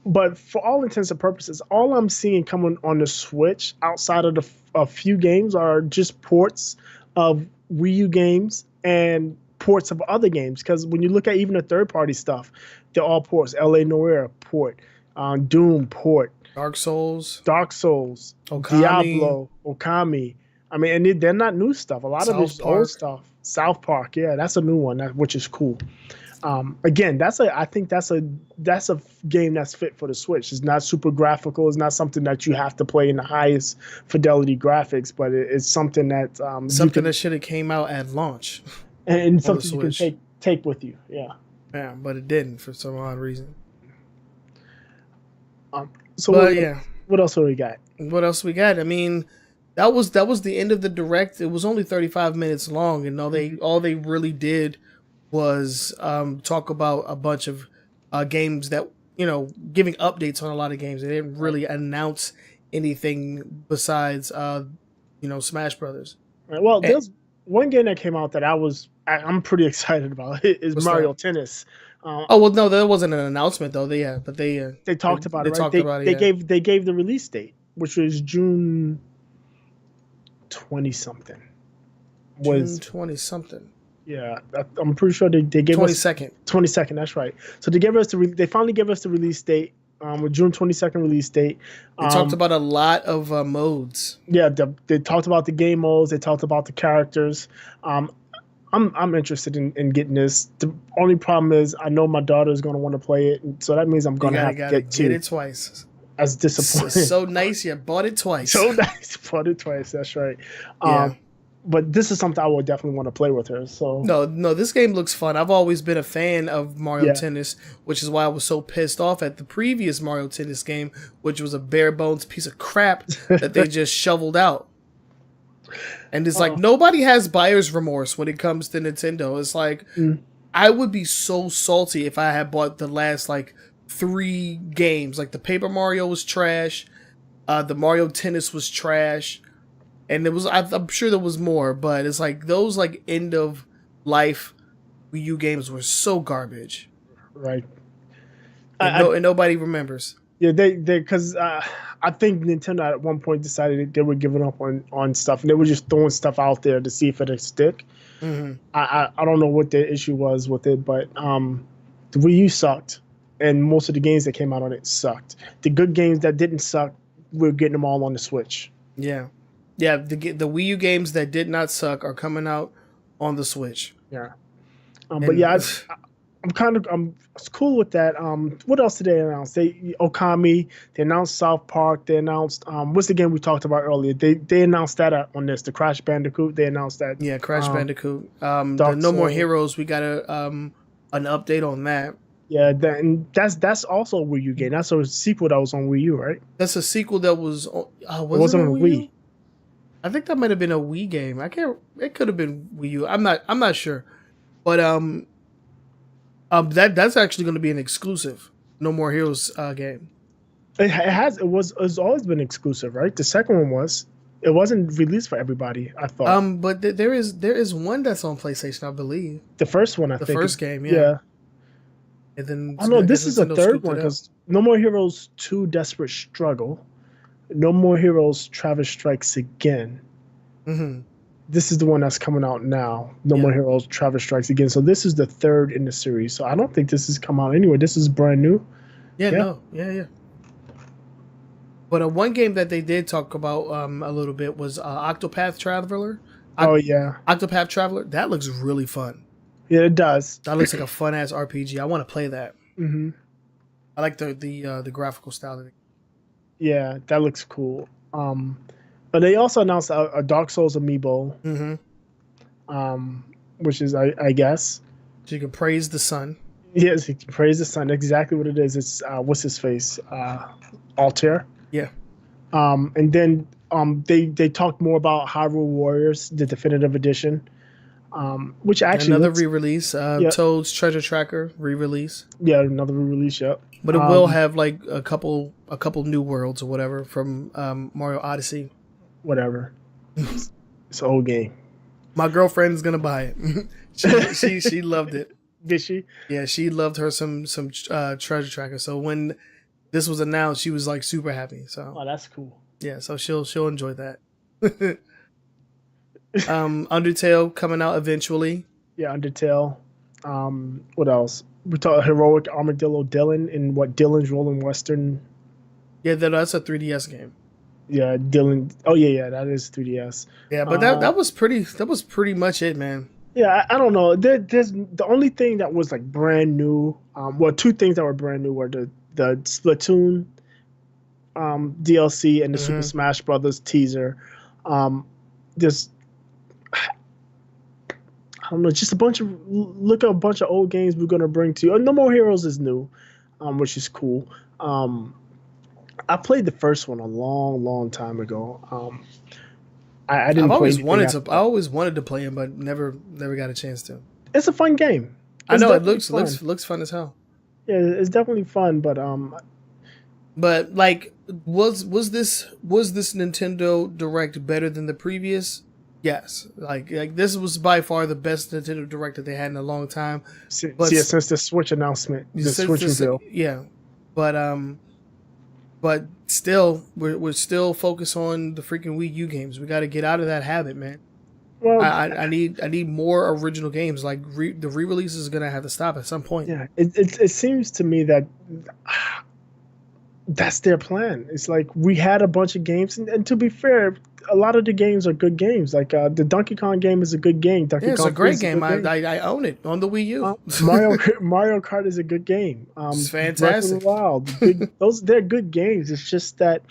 But for all intents and purposes, all I'm seeing coming on the Switch outside of a few games are just ports of Wii U games and ports of other games. Because when you look at even the third-party stuff, they're all ports. L.A. Noire port, Doom port, Dark Souls, Okami. Diablo, Okami. I mean, and they're not new stuff. A lot of it's old stuff. South Park, yeah, that's a new one, which is cool. Again, I think that's a game that's fit for the Switch. It's not super graphical. It's not something that you have to play in the highest fidelity graphics, but it's something that that should have came out at launch, and something you can take with you. Yeah, yeah, but it didn't for some odd reason. So what else do we got? What else we got? I mean, that was the end of the direct. It was only 35 minutes long, and all they really did was talk about a bunch of games that, giving updates on a lot of games. They didn't really announce anything besides Smash Brothers. Right. Well, there's one game that came out that I'm pretty excited about. Is Mario Tennis. No, there wasn't an announcement though. They talked about it. Right? They gave the release date, which was June 20-something. June 20-something. Yeah, I'm pretty sure they gave 22nd. 22nd, that's right. So they finally gave us the release date, with June 22nd release date. They talked about a lot of modes. Yeah, they talked about the game modes. They talked about the characters. I'm interested in getting this. The only problem is I know my daughter is going to want to play it, so that means I'm going to have to get it twice. That's disappointing. So nice, you bought it twice. So nice, bought it twice. That's right. Yeah. But this is something I would definitely want to play with her. So no, this game looks fun. I've always been a fan of Mario Tennis, which is why I was so pissed off at the previous Mario Tennis game, which was a bare bones piece of crap that they just shoveled out. And it's like nobody has buyer's remorse when it comes to Nintendo. It's like I would be so salty if I had bought the last 3 games. Like the Paper Mario was trash, the Mario Tennis was trash. And I'm sure there was more, but it's like those end of life Wii U games were so garbage, right? And nobody remembers. Yeah, because I think Nintendo at one point decided they were giving up on stuff, and they were just throwing stuff out there to see if it'd stick. Mm-hmm. I don't know what the issue was with it, but the Wii U sucked, and most of the games that came out on it sucked. The good games that didn't suck, we're getting them all on the Switch. Yeah. Yeah, the Wii U games that did not suck are coming out on the Switch. Yeah, but yeah, I'm cool with that. What else did they announce? Okami. They announced South Park. They announced what's the game we talked about earlier? They announced that on this, the Crash Bandicoot. They announced that. Yeah, Crash Bandicoot. The No More Heroes. We got an update on that. Yeah, that's also a Wii U game. That's a sequel that was on Wii U, right? That's a sequel that was. It wasn't on Wii U? I think that might have been a Wii game. It could have been Wii U. I'm not sure, but that's actually going to be an exclusive No More Heroes game. It's always been exclusive, right? The second one was. It wasn't released for everybody, I thought. But there is one that's on PlayStation, I believe. The first one, I think. The first game, yeah. And then this is a third one because No More Heroes 2 Desperate Struggle. No More Heroes Travis Strikes Again. Mm-hmm. This is the one that's coming out now. No More Heroes Travis Strikes Again. So this is the third in the series. So I don't think this has come out anywhere. This is brand new. Yeah. But one game that they did talk about a little bit was Octopath Traveler. Octopath Traveler. That looks really fun. Yeah, it does. That looks like a fun-ass RPG. I want to play that. Mm-hmm. I like the graphical style of it. Yeah, that looks cool. But they also announced a Dark Souls amiibo, which is, I guess, so you can praise the sun. Yes, you can praise the sun. Exactly what it is. It's what's his face, Altair. Yeah. And then they talked more about Hyrule Warriors, the definitive edition, which actually another re-release. Toad's Treasure Tracker re-release. Yeah, another re-release. Yep. But it will have a couple new worlds or whatever from Mario Odyssey. Whatever. It's an old game. My girlfriend's gonna buy it. she loved it. Did she? Yeah, she loved her some treasure tracker. So when this was announced, she was like super happy. So Oh, that's cool. yeah, so she'll enjoy that. Undertale coming out eventually. Yeah, Undertale. What else? We talked Heroic Armadillo Dylan in what Dylan's Rolling Western. Yeah, that's a 3DS game. Yeah, Dylan. Oh yeah, that is 3DS. Yeah, but that was pretty much it, man. Yeah, I don't know. There's the only thing that was like brand new. Well, two things that were brand new were the Splatoon DLC and the Super Smash Brothers teaser. Just I don't know, just a bunch of old games we're gonna bring to you. No More Heroes is new, which is cool. I played the first one a long time ago. I didn't. I always wanted to play it, but never got a chance to. It's a fun game. I know it looks fun as hell. Yeah, it's definitely fun, but like, was this Nintendo Direct better than the previous? Yes, like this was by far the best Nintendo Direct that they had in a long time. Since the Switch announcement, the Switch reveal. Yeah, but still, we're still focused on the freaking Wii U games. We got to get out of that habit, man. Well, I need more original games. Like the re-release is gonna have to stop at some point. Yeah, it seems to me that that's their plan. It's like we had a bunch of games, and to be fair, a lot of the games are good games. Like the Donkey Kong game is a good game. It's a great game. I own it on the Wii U. Mario Kart is a good game. It's fantastic. Wild. They're good games. It's just that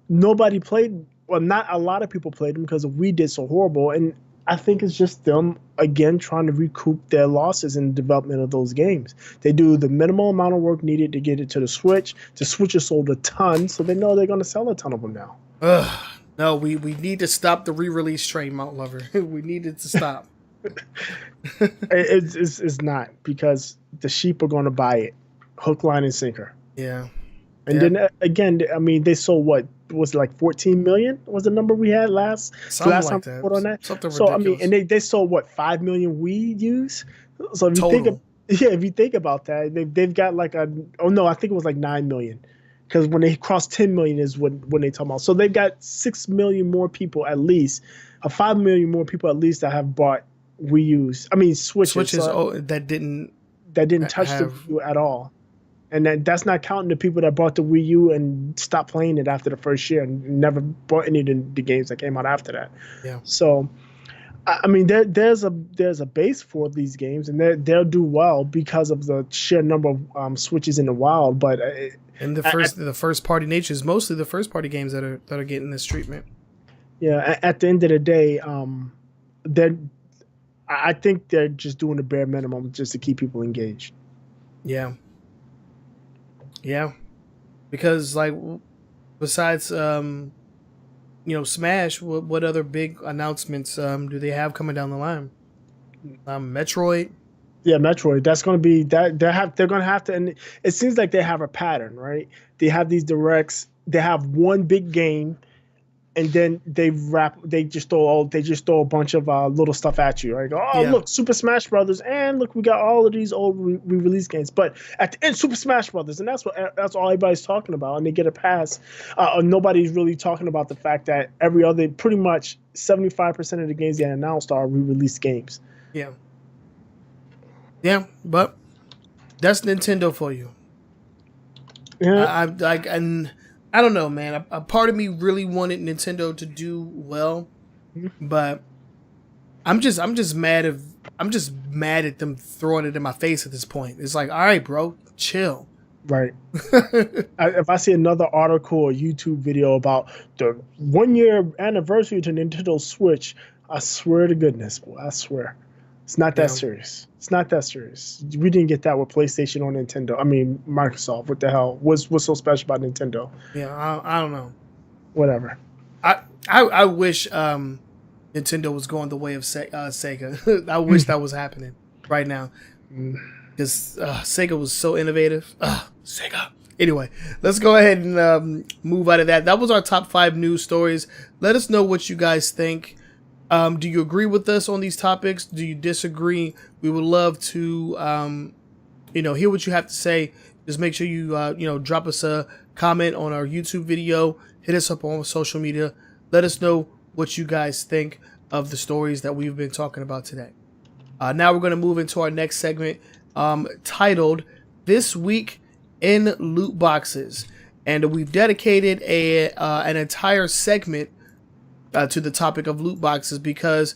nobody played. Well, not a lot of people played them because we did so horrible. And I think it's just them, again, trying to recoup their losses in the development of those games. They do the minimal amount of work needed to get it to the Switch. The Switch has sold a ton, so they know they're going to sell a ton of them now. No, we need to stop the re-release train, Mount Lover. We need it to stop. It's not, because the sheep are going to buy it. Hook, line, and sinker. Yeah. And then, again, I mean, they sold what? Was it like 14 million was the number we had last time on that? Something so ridiculous. I mean, they sold what, 5 million Wii U's? So if you if you think about that, they've got like I think it was like 9 million, because when they cross 10 million is when they talk about. So they've got 6 million more people at least, 5 million more people at least that have bought Wii U's. I mean Switches that didn't touch the Wii U at all. And that's not counting the people that bought the Wii U and stopped playing it after the first year and never bought any of the games that came out after that. Yeah. So, I mean, there's a base for these games, and they'll do well because of the sheer number of Switches in the wild. But the first party nature is mostly the first party games that are getting this treatment. Yeah. At the end of the day, I think they're just doing the bare minimum just to keep people engaged. Yeah. Yeah, because like besides Smash, what other big announcements do they have coming down the line? Metroid. Yeah, Metroid. That's going to be that they're going to have to, and it seems like they have a pattern, right? They have these directs. They have one big game, and then they just throw a bunch of little stuff at you, right? Look, Super Smash Brothers, and look, we got all of these old re-release games. But at the end, Super Smash Brothers, and that's all everybody's talking about, and they get a pass. Nobody's really talking about the fact that pretty much 75% of the games they announced are re-release games. Yeah. Yeah, but that's Nintendo for you. Yeah. I don't know, man. A part of me really wanted Nintendo to do well, but I'm just mad at them throwing it in my face at this point. It's like, all right, bro, chill. Right. If I see another article or YouTube video about the 1-year anniversary to Nintendo Switch, I swear to goodness, boy, I swear. It's not that serious. It's not that serious. We didn't get that with PlayStation or Nintendo. I mean, Microsoft. What the hell? What's so special about Nintendo? Yeah, I don't know. Whatever. I wish Nintendo was going the way of Sega. I wish that was happening right now. Because Sega was so innovative. Sega. Anyway, let's go ahead and move out of that. That was our top 5 news stories. Let us know what you guys think. Do you agree with us on these topics? Do you disagree? We would love to, hear what you have to say. Just make sure you, drop us a comment on our YouTube video. Hit us up on social media. Let us know what you guys think of the stories that we've been talking about today. Now we're going to move into our next segment, titled "This Week in Loot Boxes," and we've dedicated an entire segment to the topic of loot boxes because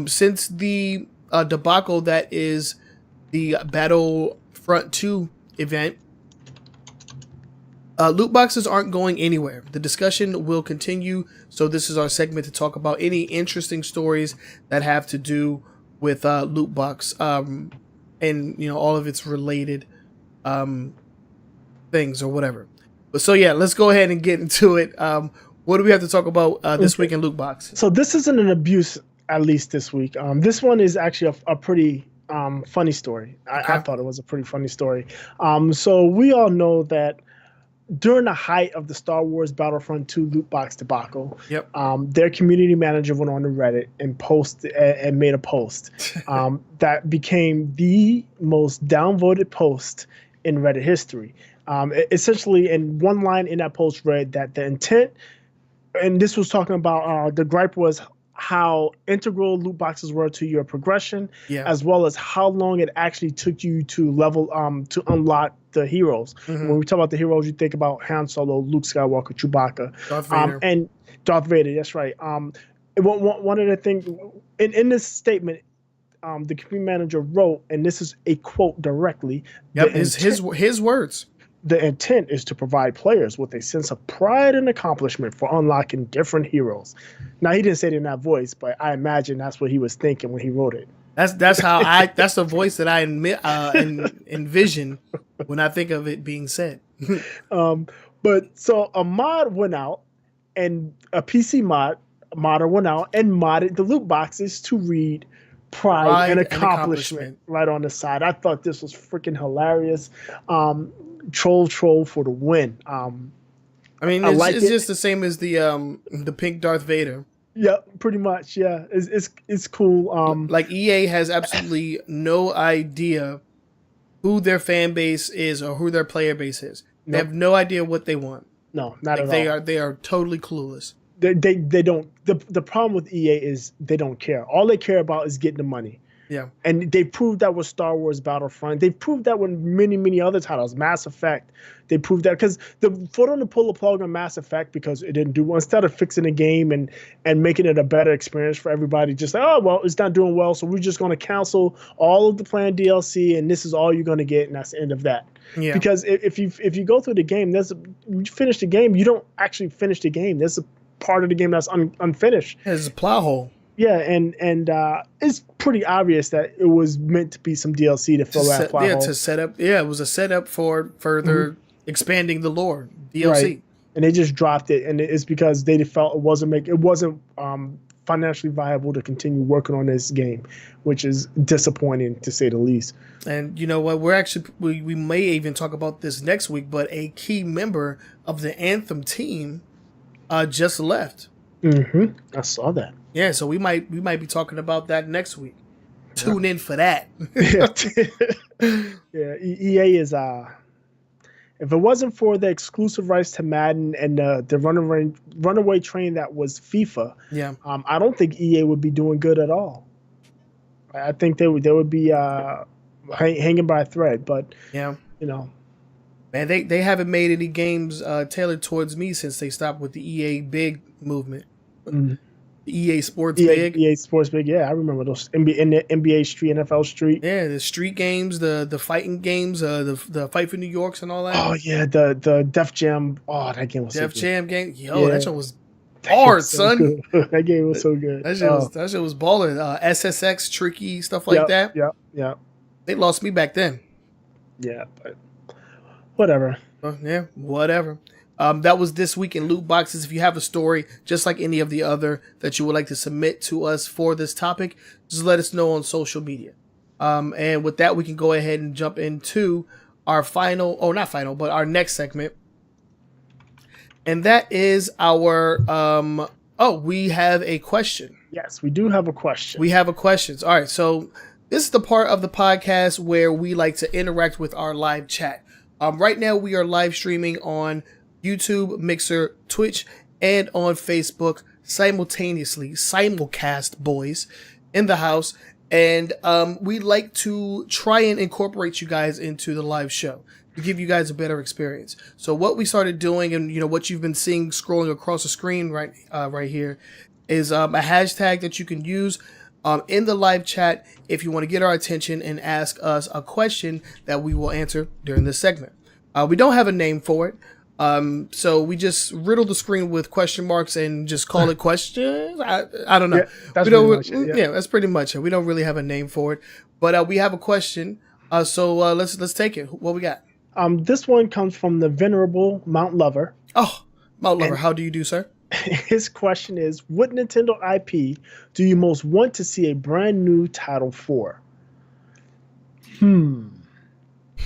since the debacle that is the Battlefront 2 event, loot boxes aren't going anywhere. The discussion will continue, so this is our segment to talk about any interesting stories that have to do with loot box and all of its related things or whatever. But so yeah, let's go ahead and get into it. What do we have to talk about this week in loot box? So this isn't an abuse, at least this week. This one is actually a pretty funny story. I thought it was a pretty funny story. So we all know that during the height of the Star Wars Battlefront 2 loot box debacle, their community manager went on to Reddit and made a post that became the most downvoted post in Reddit history. Essentially, in one line in that post read that the intent, and this was talking about the gripe was how integral loot boxes were to your progression, as well as how long it actually took you to level to unlock the heroes. When we talk about the heroes, you think about Han Solo, Luke Skywalker, Chewbacca, Darth Vader. And Darth Vader. That's right. One of the things in this statement, the community manager wrote, and this is a quote directly. His words. The intent is to provide players with a sense of pride and accomplishment for unlocking different heroes. Now, he didn't say it in that voice, but I imagine that's what he was thinking when he wrote it. That's the voice that I envision when I think of it being said. But so a mod went out, and a PC modder went out and modded the loot boxes to read pride and accomplishment right on the side. I thought this was freaking hilarious. Troll for the win. I mean, it's just the same as the pink Darth Vader. Yeah, pretty much. Yeah, it's cool. Like EA has absolutely no idea who their fan base is or who their player base is. They have no idea what they want. No, not at all. They are totally clueless. They don't. The problem with EA is they don't care. All they care about is getting the money. Yeah. And they proved that with Star Wars Battlefront. They proved that with many, many other titles. Mass Effect. They proved that because for them to pull the plug on Mass Effect because it didn't do well, instead of fixing the game and making it a better experience for everybody, just like, oh, well, it's not doing well, so we're just going to cancel all of the planned DLC, and this is all you're going to get, and that's the end of that. Yeah. Because if you go through the game, you finish the game, you don't actually finish the game. There's a part of the game that's unfinished. There's a plow hole. Yeah, and it's pretty obvious that it was meant to be some DLC to fill that plot hole. To set up. Yeah, it was a setup for further expanding the lore, DLC. Right. And they just dropped it, and it's because they felt it wasn't financially viable to continue working on this game, which is disappointing to say the least. And you know what? We may even talk about this next week, but a key member of the Anthem team just left. I saw that. Yeah, so we might be talking about that next week. Tune in for that. Yeah, EA is if it wasn't for the exclusive rights to Madden and the runaway train that was FIFA, I don't think EA would be doing good at all. I think they would be hanging by a thread. But man, they haven't made any games tailored towards me since they stopped with the EA Big movement. EA Sports Big. EA Sports Big, yeah, I remember those. NBA Street, NFL Street. Yeah, the street games, the fighting games, the Fight for New Yorks and all that. Oh yeah, the Def Jam. Oh, that game was so good. Def Jam game. Yo, that shit was hard, son. That game was so good. That shit was baller. SSX, Tricky, stuff like that. Yeah. They lost me back then. Yeah, but whatever. Whatever. That was This Week in Loot Boxes. If you have a story, just like any of the other, that you would like to submit to us for this topic, just let us know on social media. And with that, we can go ahead and jump into our our next segment. And that is our Oh, we have a question. Yes, we do have a question. We have a question. All right, so this is the part of the podcast where we like to interact with our live chat. Right now, we are live streaming on YouTube, Mixer, Twitch, and on Facebook simultaneously. Simulcast, boys, in the house. And we like to try and incorporate you guys into the live show to give you guys a better experience. So what we started doing, and what you've been seeing scrolling across the screen right here, is a hashtag that you can use in the live chat if you want to get our attention and ask us a question that we will answer during this segment. We don't have a name for it, so we just riddle the screen with question marks and just call it questions. I don't know. Yeah, that's pretty much it, yeah, that's pretty much it. We don't really have a name for it, but we have a question. So let's take it. What we got? This one comes from the venerable Mount Lover. Oh, Mount Lover, how do you do, sir? His question is, what Nintendo IP do you most want to see a brand new title for? Brand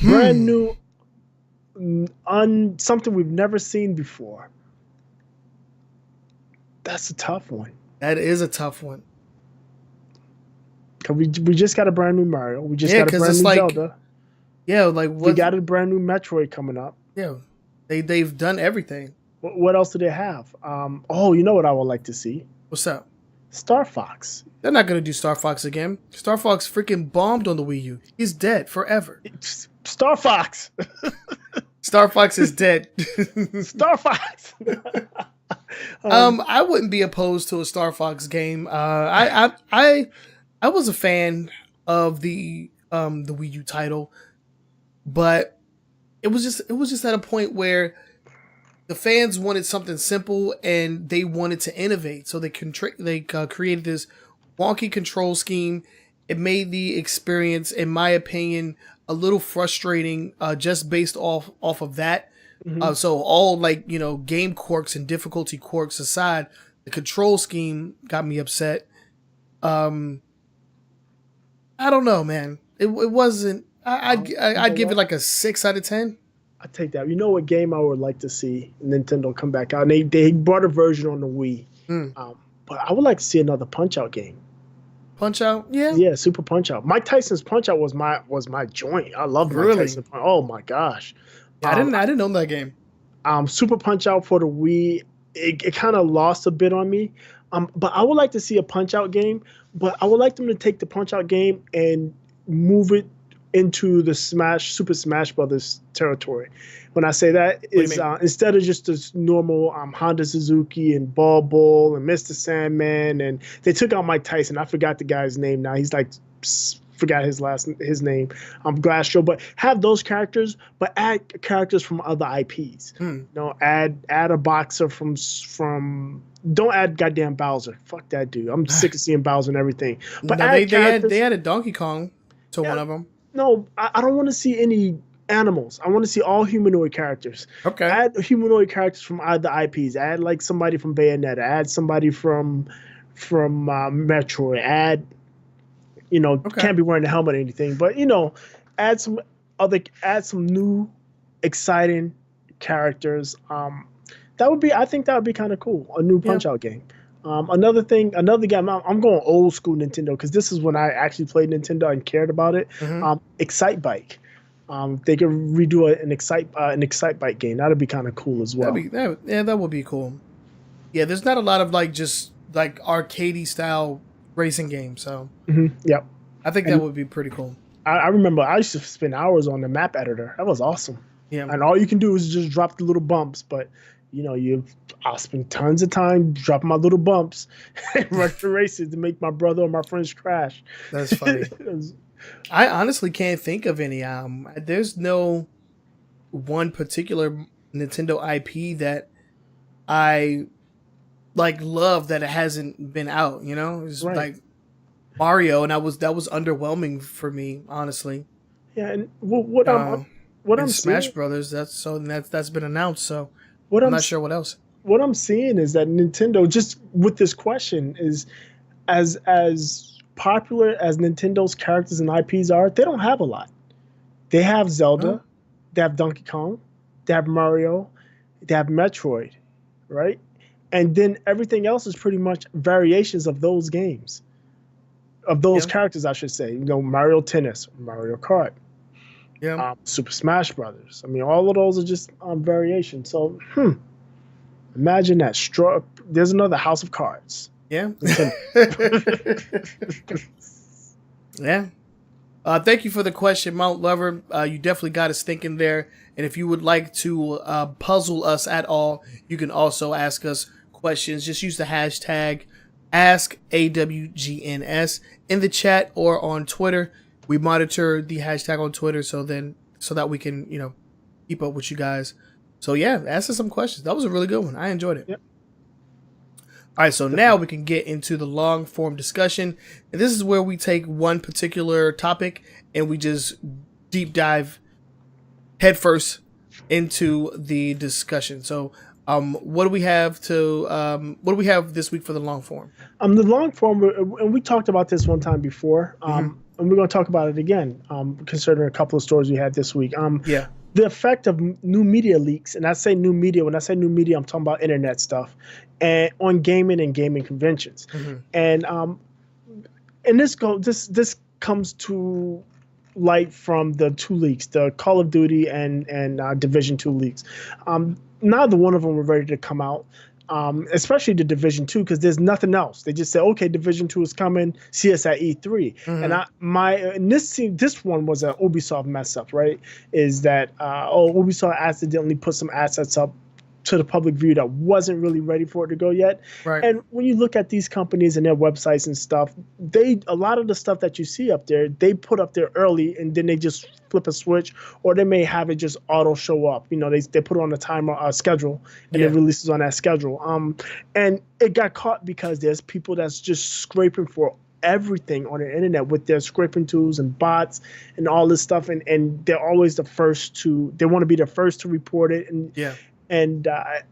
new, something we've never seen before. That's a tough one. That is a tough one. Cause we just got a brand new Mario. We just got a brand new Zelda. Yeah, like what? We got a brand new Metroid coming up. Yeah, they've done everything. What else do they have? Oh, you know what I would like to see? What's up? Star Fox. They're not gonna do Star Fox again. Star Fox freaking bombed on the Wii U. He's dead forever. Star Fox. Star Fox is dead. Star Fox. I wouldn't be opposed to a Star Fox game. I was a fan of the Wii U title, but it was just at a point where the fans wanted something simple and they wanted to innovate. So they created this wonky control scheme. It made the experience, in my opinion, a little frustrating, just based off of that. Mm-hmm. So all game quirks and difficulty quirks aside, the control scheme got me upset. I don't know, man. It wasn't. I'd give it like a 6 out of 10. I take that. You know what game I would like to see Nintendo come back out? And they brought a version on the Wii, but I would like to see another Punch Out game. Punch Out, yeah, Super Punch Out. Mike Tyson's Punch Out was my joint. I love Mike Tyson. Oh my gosh, I didn't own that game. Super Punch Out for the Wii, it kind of lost a bit on me. But I would like to see a Punch Out game. But I would like them to take the Punch Out game and move it into the Super Smash Brothers territory. When I say that, is instead of just this normal Honda Suzuki and Ball Bull and Mr. Sandman, and they took out Mike Tyson. I forgot the guy's name now. He's like, forgot his name. Glass Show, but have those characters, but add characters from other IPs. Add a boxer from. Don't add goddamn Bowser. Fuck that dude. I'm sick of seeing Bowser and everything. But no, they added Donkey Kong to one of them. No, I don't want to see any animals. I want to see all humanoid characters. Okay. Add humanoid characters from either IPs. Add like somebody from Bayonetta. Add somebody from Metroid. Add, can't be wearing the helmet or anything, but add some new, exciting characters. I think that would be kind of cool. A new Punch Out game. Another game, I'm going old school Nintendo because this is when I actually played Nintendo and cared about it. Excite Bike. They could redo an Excite Bike game. That'd be kind of cool as well. That would be cool. Yeah, there's not a lot of just arcadey style racing games, so yep. I think that would be pretty cool. I remember I used to spend hours on the map editor. That was awesome. Yeah, and all you can do is just drop the little bumps, but I'll spend tons of time dropping my little bumps and run the races to make my brother or my friends crash. That's funny. I honestly can't think of any. There's no one particular Nintendo IP that I love that it hasn't been out. It's right. Like Mario, and that was underwhelming for me, honestly. Yeah, and what I'm Smash seeing, Brothers. That's been announced. So I'm not sure what else. What I'm seeing is that Nintendo, just with this question, is as popular as Nintendo's characters and IPs are, they don't have a lot. They have Zelda, they have Donkey Kong, they have Mario, they have Metroid, right? And then everything else is pretty much variations of those games, of those characters, I should say. You know, Mario Tennis, Mario Kart, Super Smash Brothers. I mean, all of those are just variations. So, imagine that. There's another House of Cards. Yeah. Yeah. Thank you for the question, Mount Lover. You definitely got us thinking there. And if you would like to puzzle us at all, you can also ask us questions. Just use the hashtag AskAWGNS in the chat or on Twitter. We monitor the hashtag on Twitter so that we can, keep up with you guys. So yeah, ask us some questions. That was a really good one. I enjoyed it. Yep. All right, so now we can get into the long form discussion. And this is where we take one particular topic and we just deep dive headfirst into the discussion. So what do we have this week for the long form? The long form, and we talked about this one time before, and we're going to talk about it again, considering a couple of stories we had this week. The effect of new media leaks, and I say new media, when I say new media, I'm talking about internet stuff, and on gaming and gaming conventions. And this comes to light from the two leaks, the Call of Duty and Division 2 leaks. Neither one of them were ready to come out, especially the Division 2, because there's nothing else. They just said, okay, Division 2 is coming, see us at E3. And this one was an Ubisoft mess up, right? Is that Ubisoft accidentally put some assets up to the public view that wasn't really ready for it to go yet. Right. And when you look at these companies and their websites and stuff, a lot of the stuff that you see up there, they put up there early and then they just flip a switch, or they may have it just auto show up. You know, they put it on a timer schedule and it releases on that schedule. And it got caught because there's people that's just scraping for everything on the internet with their scraping tools and bots and all this stuff, and they're always the first to. They want to be the first to report it. And I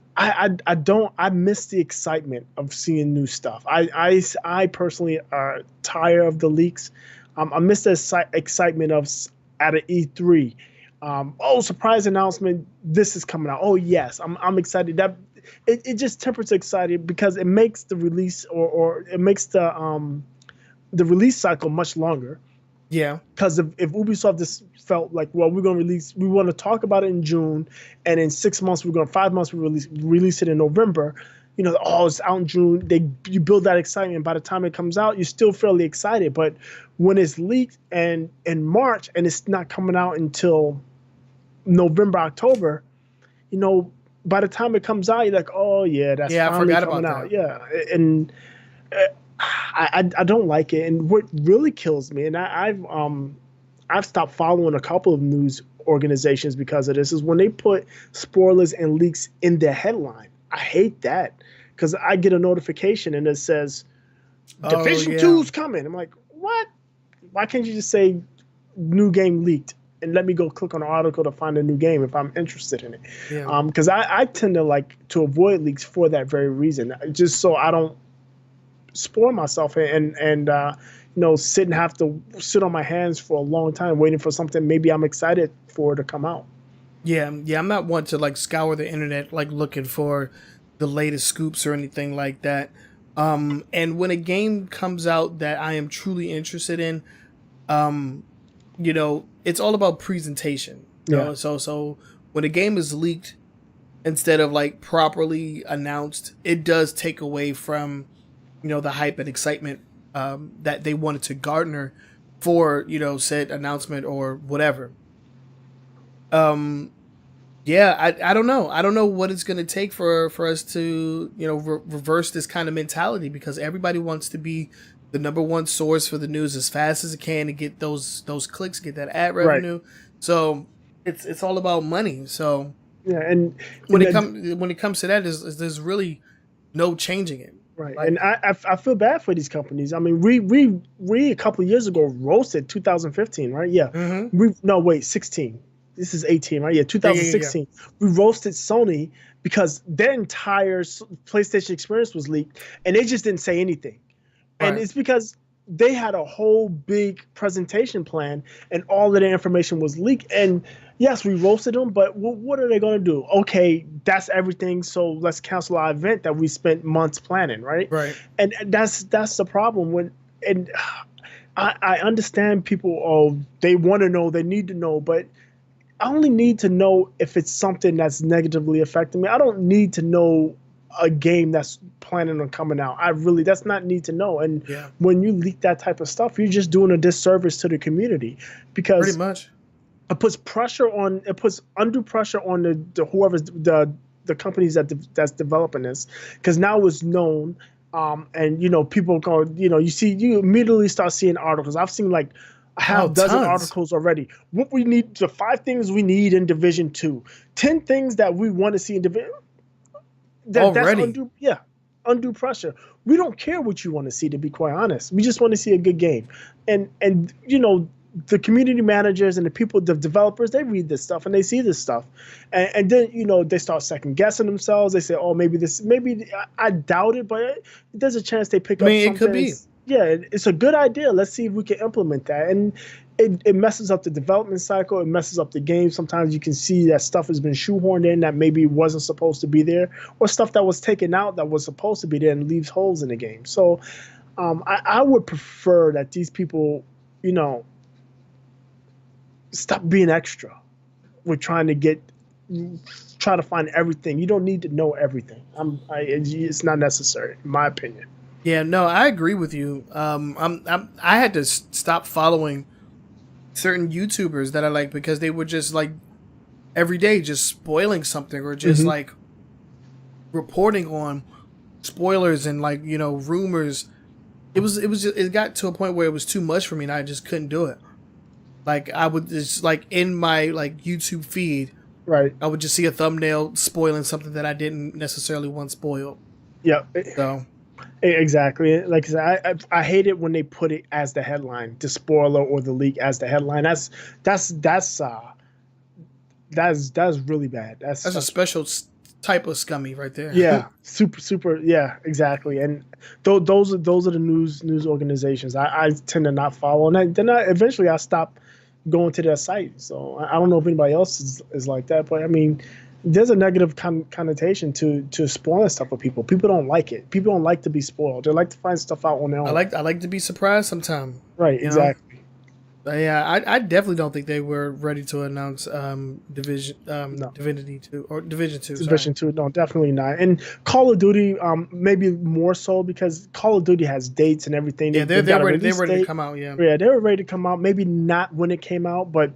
miss the excitement of seeing new stuff. I personally are tired of the leaks. I miss the excitement of at an E3. Surprise announcement! This is coming out. Oh yes, I'm excited. That it just tempers excited because it makes the release or it makes the release cycle much longer. Yeah. Because if Ubisoft just felt like, well, we want to talk about it in June, and in 5 months we release it in November. You know, it's out in June. You build that excitement. By the time it comes out, you're still fairly excited. But when it's leaked and in March and it's not coming out until November, October, you know, by the time it comes out, you're like, oh yeah, that's finally coming out. Yeah, and I don't like it. And what really kills me, and I've stopped following a couple of news organizations because of this, is when they put spoilers and leaks in their headline. I hate that because I get a notification and it says Division 2's coming. I'm like, what? Why can't you just say new game leaked and let me go click on an article to find a new game if I'm interested in it? Because I tend to like to avoid leaks for that very reason, just so I don't spoil myself and have to sit on my hands for a long time waiting for something maybe I'm excited for to come out. Yeah, I'm not one to like scour the internet like looking for the latest scoops or anything like that. And when a game comes out that I am truly interested in, it's all about presentation. You know? So when a game is leaked instead of like properly announced, it does take away from the hype and excitement that they wanted to garner for said announcement or whatever. I don't know. I don't know what it's going to take for us to reverse this kind of mentality, because everybody wants to be the number one source for the news as fast as it can to get those clicks, get that ad revenue. Right. So it's all about money. So and when it comes to that, there's really no changing it. Right. Like, and I feel bad for these companies. I mean, we a couple of years ago roasted 2015, right? Yeah. Mm-hmm. 16. This is 18, right? Yeah, 2016. Yeah. We roasted Sony because their entire PlayStation experience was leaked, and they just didn't say anything. Right. And it's because they had a whole big presentation plan, and all of the information was leaked. And Yes, we roasted them, but what are they going to do? Okay, that's everything. So let's cancel our event that we spent months planning, right? Right. And that's the problem. And I understand people. Oh, they want to know, they need to know, but I only need to know if it's something that's negatively affecting me. I don't need to know a game that's planning on coming out. That's not need to know. And Yeah. when you leak that type of stuff, you're just doing a disservice to the community Pretty because much. it puts undue pressure on the whoever's the companies that's developing this, because now it's known. And people go, you immediately start seeing articles. I've seen like a Oh, half dozen tons articles already. What we need, the 5 things we need in Division 2, 10 things that we want to see in Division. That's already. undue pressure. We don't care what you want to see, to be quite honest. We just want to see a good game. And the community managers and the people, the developers, they read this stuff and they see this stuff, and then they start second guessing themselves. They say, oh, maybe I doubt it, but there's a chance they pick I up mean, it something. could be. Yeah, it's a good idea. Let's see if we can implement that. And it messes up the development cycle. It messes up the game. Sometimes you can see that stuff has been shoehorned in that maybe wasn't supposed to be there, or stuff that was taken out that was supposed to be there and leaves holes in the game. So I would prefer that these people, stop being extra with trying to find everything. You don't need to know everything. It's not necessary, in my opinion. Yeah, no, I agree with you. I had to stop following certain YouTubers that I like because they were just like every day just spoiling something or just like reporting on spoilers and like rumors. It got to a point where it was too much for me and I just couldn't do it. Like I would just like in my like YouTube feed, Right. I would just see a thumbnail spoiling something that I didn't necessarily want spoiled. Yeah. So Exactly. Like I said, I hate it when they put it as the headline, the spoiler or the leak as the headline. That's really bad. that's a special type of scummy right there. Yeah, super. Yeah, exactly. And those are the news organizations I tend to not follow, and then eventually I stop going to their site. So I don't know if anybody else is like that, but I mean, there's a negative connotation to spoiling stuff for people. People don't like it. People don't like to be spoiled. They like to find stuff out on their own. I like to be surprised sometimes. Right. Exactly. Yeah, I definitely don't think they were ready to announce Division No. Divinity 2 or Division 2. Division 2, no, definitely not. And Call of Duty, maybe more so because Call of Duty has dates and everything. Yeah, they're ready to come out. Yeah, they were ready to come out. Maybe not when it came out, but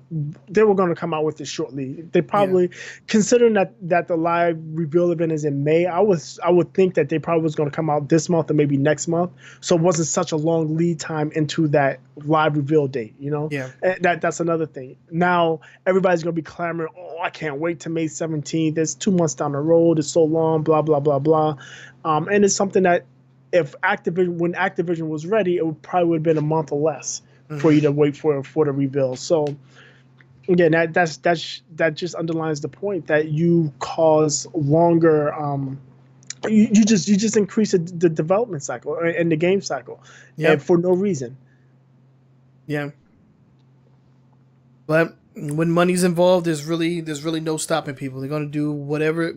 they were going to come out with it shortly. They probably, considering that the live reveal event is in May, I would think that they probably was going to come out this month or maybe next month. So it wasn't such a long lead time into that live reveal date. Yeah. That's another thing. Now everybody's gonna be clamoring, oh, I can't wait to May 17th. It's 2 months down the road. It's so long, blah blah blah blah. And it's something that when Activision was ready, it probably would have been a month or less for you to wait for the reveal. So again, that just underlines the point that you cause longer. You just increase the development cycle and the game cycle, and for no reason. Yeah. But when money's involved, there's really no stopping people. They're gonna do whatever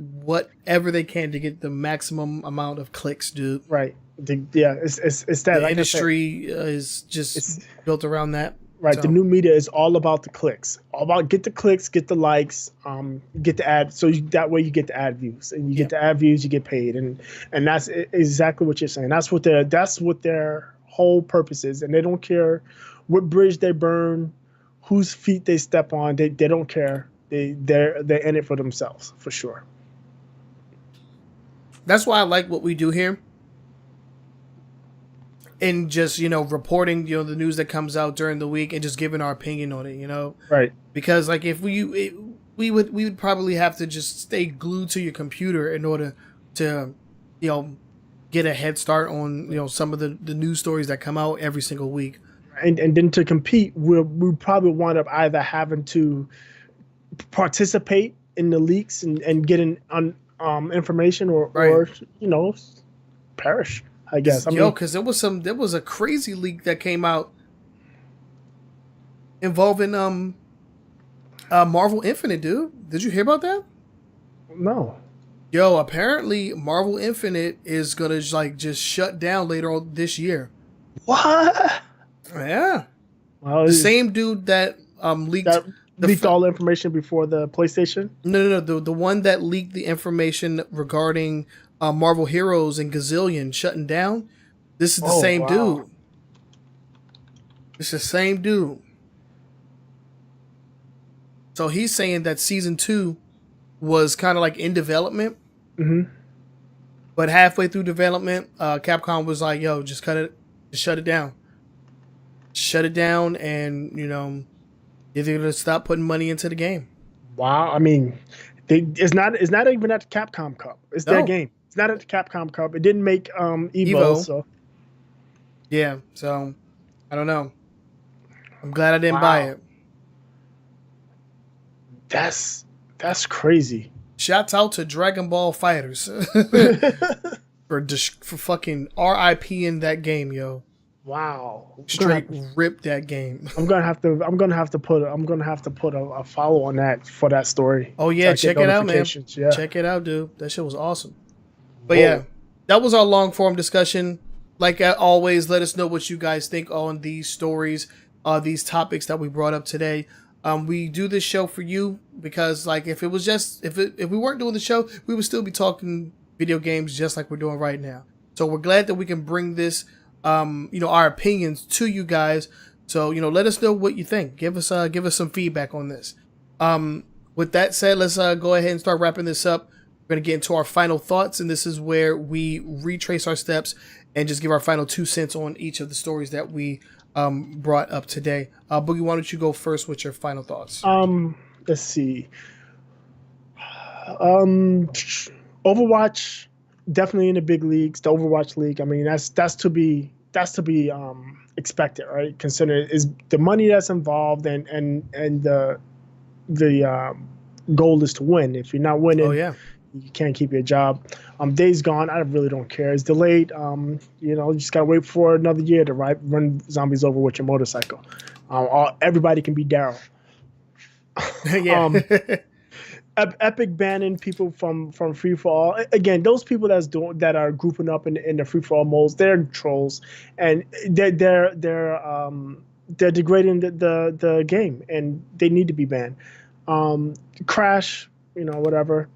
they can to get the maximum amount of clicks, dude. Right. It's that the like industry is just built around that. Right. So. The new media is all about the clicks. All about get the clicks, get the likes, get the ad. So that way you get the ad views, and you get the ad views, you get paid, and that's exactly what you're saying. That's what their whole purpose is, and they don't care what bridge they burn, whose feet they step on. They don't care. They're in it for themselves, for sure. That's why I like what we do here. And just, reporting, the news that comes out during the week and just giving our opinion on it, Right. Because like if we would probably have to just stay glued to your computer in order to, get a head start on, some of the news stories that come out every single week. And then to compete, we probably wind up either having to participate in the leaks and getting information or perish. I guess. Because there was a crazy leak that came out involving Marvel Infinite, dude. Did you hear about that? No. Yo, apparently Marvel Infinite is gonna just shut down later on this year. What? Yeah, Well, the same dude that leaked that leaked all the information before the PlayStation. No, the one that leaked the information regarding Marvel Heroes and Gazillion shutting down. This is the Oh, same wow. dude. It's the same dude. So he's saying that season 2 was kind of like in development, but halfway through development, Capcom was like, "Yo, just cut it, just shut it down, shut it down," and they're gonna stop putting money into the game. Wow. I mean, it's not even at the Capcom Cup. It's their game. It's not at the Capcom Cup. It didn't make Evo. So yeah. So I don't know. I'm glad I didn't buy it. That's crazy. Shouts out to Dragon Ball Fighters for fucking RIP in that game, yo. Wow. Straight ripped that game. I'm gonna have to put a follow on that for that story. Oh yeah, check it out, man. Yeah. Check it out, dude. That shit was awesome. But yeah, that was our long form discussion. Like always, let us know what you guys think on these stories, these topics that we brought up today. We do this show for you because, like, if we weren't doing the show, we would still be talking video games just like we're doing right now. So we're glad that we can bring this, our opinions to you guys. So let us know what you think. Give us some feedback on this. With that said, let's go ahead and start wrapping this up. We're gonna get into our final thoughts, and this is where we retrace our steps and just give our final 2 cents on each of the stories that we brought up today. Boogie, why don't you go first with your final thoughts? Let's see. Overwatch definitely in the big leagues. The Overwatch League. I mean, that's to be expected, right? Considering is the money that's involved and the goal is to win. If you're not winning, you can't keep your job. Days Gone, I really don't care. It's delayed. You just gotta wait for another year to run zombies over with your motorcycle. Everybody can be Daryl. Epic banning people from free for all. Again, those people that are grouping up in the free for all modes, they're trolls, and they're degrading the game, and they need to be banned. Crash, whatever.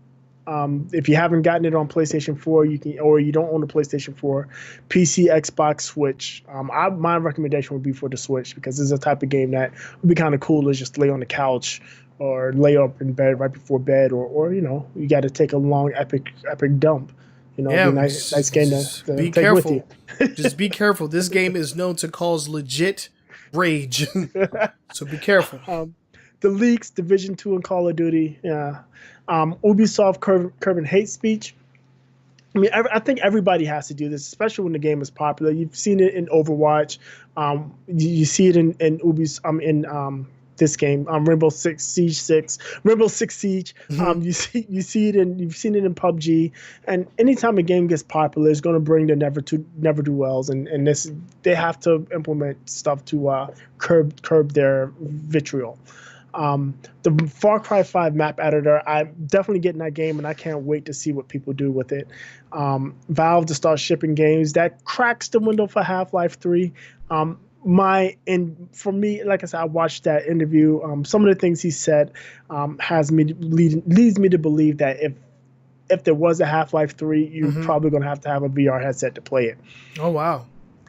If you haven't gotten it on PlayStation 4, you can, or you don't own a PlayStation 4, PC, Xbox, Switch. My recommendation would be for the Switch because this is a type of game that would be kind of cool to just lay on the couch or lay up in bed right before bed, or you got to take a long epic dump. Be a nice game to be take careful. with you. Just be careful. This game is known to cause legit rage, so be careful. The leaks, Division 2 and Call of Duty. Yeah. Ubisoft curbing hate speech. I mean, I think everybody has to do this, especially when the game is popular. You've seen it in Overwatch. You see it in Ubisoft. In this game, Rainbow Six Siege. Mm-hmm. You've seen it in PUBG. And anytime a game gets popular, it's going to bring the never do wells, and this they have to implement stuff to curb their vitriol. The Far Cry 5 map editor, I'm definitely getting that game, and I can't wait to see what people do with it. Valve to start shipping games. That cracks the window for Half-Life 3. For me, like I said, I watched that interview. Some of the things he said leads me to believe that if there was a Half-Life 3, you're probably going to have a VR headset to play it. Oh, wow.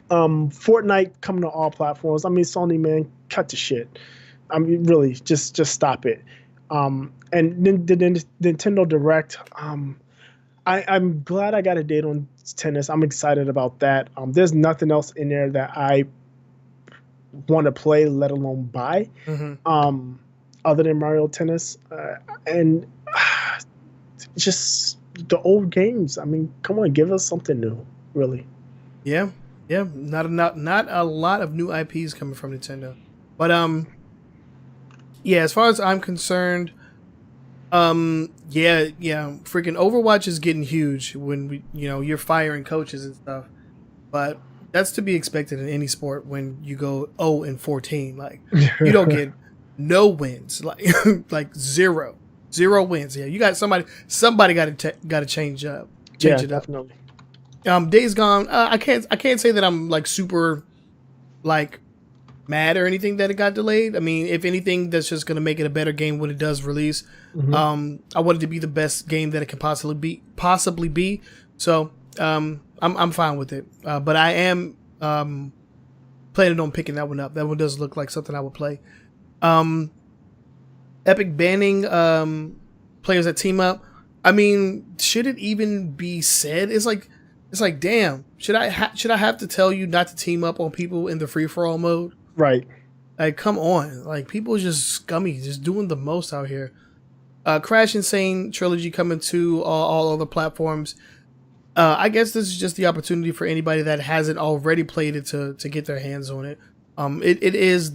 Fortnite coming to all platforms. I mean, Sony, man, cut the shit. I mean, really, just stop it. And then the Nintendo Direct. I'm glad I got a date on tennis. I'm excited about that. There's nothing else in there that I want to play, let alone buy, other than Mario Tennis. And just the old games. I mean, come on, give us something new, really. Yeah. Not a lot of new IPs coming from Nintendo, but yeah, as far as I'm concerned, freaking Overwatch is getting huge when you're firing coaches and stuff. But that's to be expected in any sport when you go 0-14. Like you don't get no wins, like like zero wins. Yeah, you got somebody got to change up, change it definitely. up. Days Gone. I can't say that I'm like super like mad or anything that it got delayed. I mean, if anything, that's just gonna make it a better game when it does release. Mm-hmm. I want it to be the best game that it can possibly be. So I'm fine with it. But I am planning on picking that one up. That one does look like something I would play. Epic banning players that team up. I mean, should it even be said? It's like, damn. Should I have to tell you not to team up on people in the free for all mode? Right. Like, come on. Like, people are just scummy, just doing the most out here. Crash N-Sane trilogy coming to all other platforms. I guess this is just the opportunity for anybody that hasn't already played it to get their hands on it. It is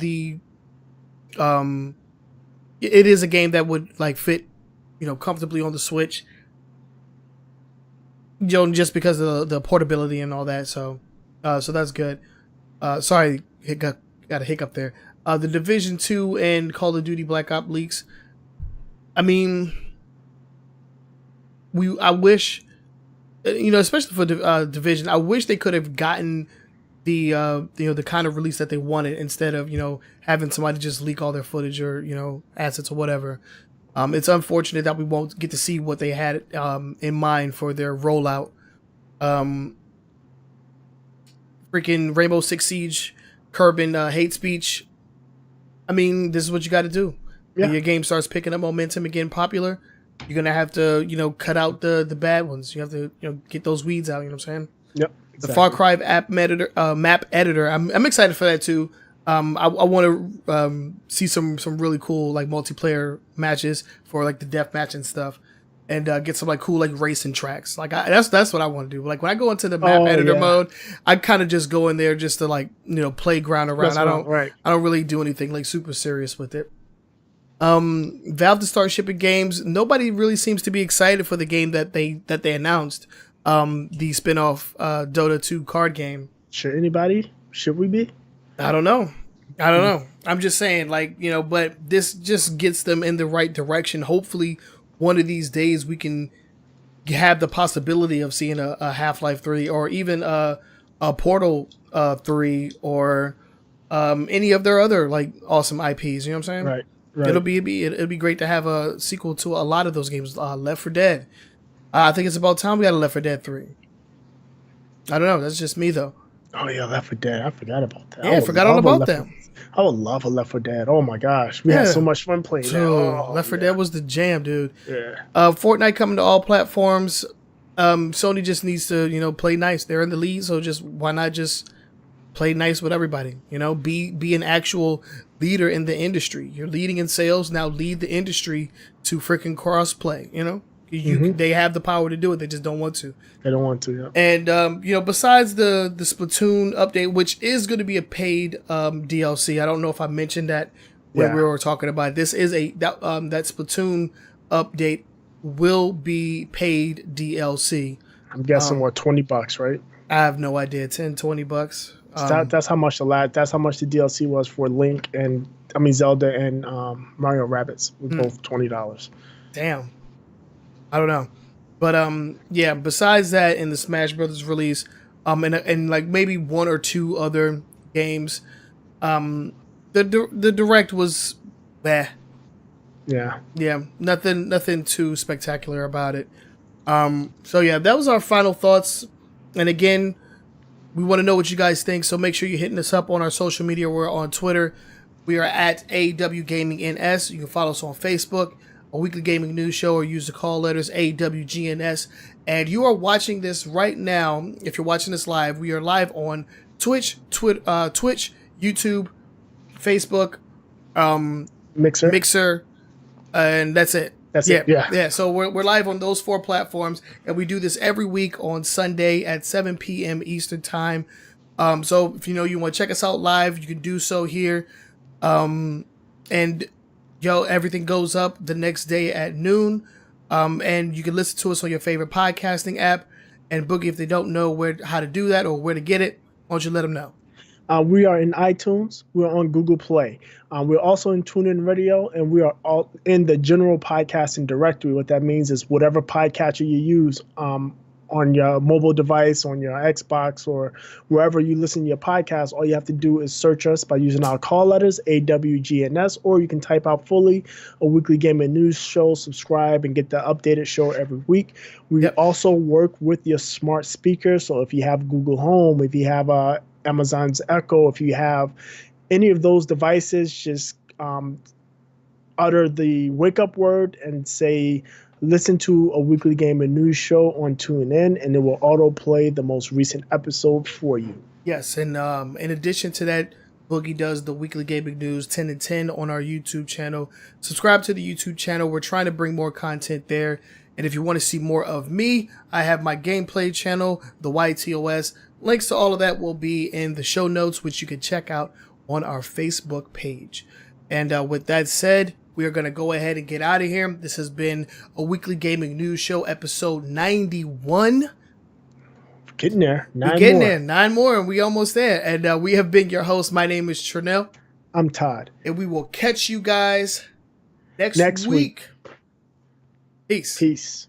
it is a game that would like fit, comfortably on the Switch. Just because of the portability and all that. So that's good. Sorry, got a hiccup there. The Division 2 and Call of Duty Black Ops leaks. I mean, I wish, especially for Division, I wish they could have gotten the the kind of release that they wanted instead of having somebody just leak all their footage or assets or whatever. It's unfortunate that we won't get to see what they had in mind for their rollout. Freaking Rainbow Six Siege curbing hate speech. I mean, this is what you got to do. Yeah. When your game starts picking up momentum and getting popular, you're gonna have to cut out the bad ones. You have to get those weeds out. You know what I'm saying? Yep. Exactly. The Far Cry map editor. I'm excited for that too. I want to see some really cool like multiplayer matches for like the death match and stuff, and get some like cool like racing tracks. Like that's what I want to do. Like when I go into the map editor mode, I kind of just go in there just to like playground around. I don't really do anything like super serious with it. Valve to start shipping games. Nobody really seems to be excited for the game that they announced. The spin-off Dota 2 card game. Should anybody? Should we be? I don't know. I'm just saying, but this just gets them in the right direction. Hopefully, one of these days we can have the possibility of seeing a Half-Life 3 or even a Portal 3 or any of their other like awesome IPs. You know what I'm saying? Right. It'll be great to have a sequel to a lot of those games. Left 4 Dead. I think it's about time we got a Left 4 Dead 3. I don't know. That's just me though. Oh yeah, Left 4 Dead. I forgot about that. Yeah, I forgot all about them. I would love a Left 4 Dead. Oh my gosh, we had so much fun playing that. Left 4 Dead was the jam, dude. Yeah. Fortnite coming to all platforms. Sony just needs to play nice. They're in the lead, so why not just play nice with everybody? Be an actual leader in the industry. You're leading in sales, now lead the industry to freaking cross-play. They have the power to do it. They just don't want to. They don't want to. Yeah. And besides the Splatoon update, which is going to be a paid DLC. I don't know if I mentioned that when we were talking about it. This is that Splatoon update will be paid DLC. I'm guessing $20, right? I have no idea. $10-$20. That's how much the DLC was for Link and Zelda and Mario Rabbids with both $20. Damn. I don't know. But besides that, in the Smash Brothers release, and like maybe one or two other games, the direct was bleh. Yeah, nothing too spectacular about it. So yeah, that was our final thoughts. And again, we want to know what you guys think, so make sure you're hitting us up on our social media. We're on Twitter. We are at AW Gaming NS. You can follow us on Facebook, a weekly gaming news show, or use the call letters AWGNS. And you are watching this right now. If you're watching this live, we are live on Twitch, YouTube, Facebook, Mixer, and that's it. That's it. Yeah. So we're live on those 4 platforms, and we do this every week on Sunday at 7 p.m. Eastern time. So if you want to check us out live, you can do so here. And everything goes up the next day at noon. And you can listen to us on your favorite podcasting app. And Boogie, if they don't know how to do that or where to get it, why don't you let them know? We are in iTunes. We're on Google Play. We're also in TuneIn Radio, and we are all in the general podcasting directory. What that means is whatever podcatcher you use on your mobile device, on your Xbox, or wherever you listen to your podcast, all you have to do is search us by using our call letters, AWGNS, or you can type out fully a weekly gaming news show, subscribe, and get the updated show every week. We also work with your smart speaker. So if you have Google Home, if you have Amazon's Echo, if you have any of those devices, just utter the wake up word and say, listen to a weekly gaming news show on TuneIn, and it will autoplay the most recent episode for you. Yes, and in addition to that, Boogie does the weekly gaming news 10 and 10 on our YouTube channel. Subscribe to the YouTube channel. We're trying to bring more content there. And if you want to see more of me, I have my gameplay channel, the YTOS. Links to all of that will be in the show notes, which you can check out on our Facebook page. And with that said, we are going to go ahead and get out of here. This has been a weekly gaming news show, episode 91. Getting there. Nine more, and we almost there. And we have been your host. My name is Trenell. I'm Todd. And we will catch you guys next week. Peace.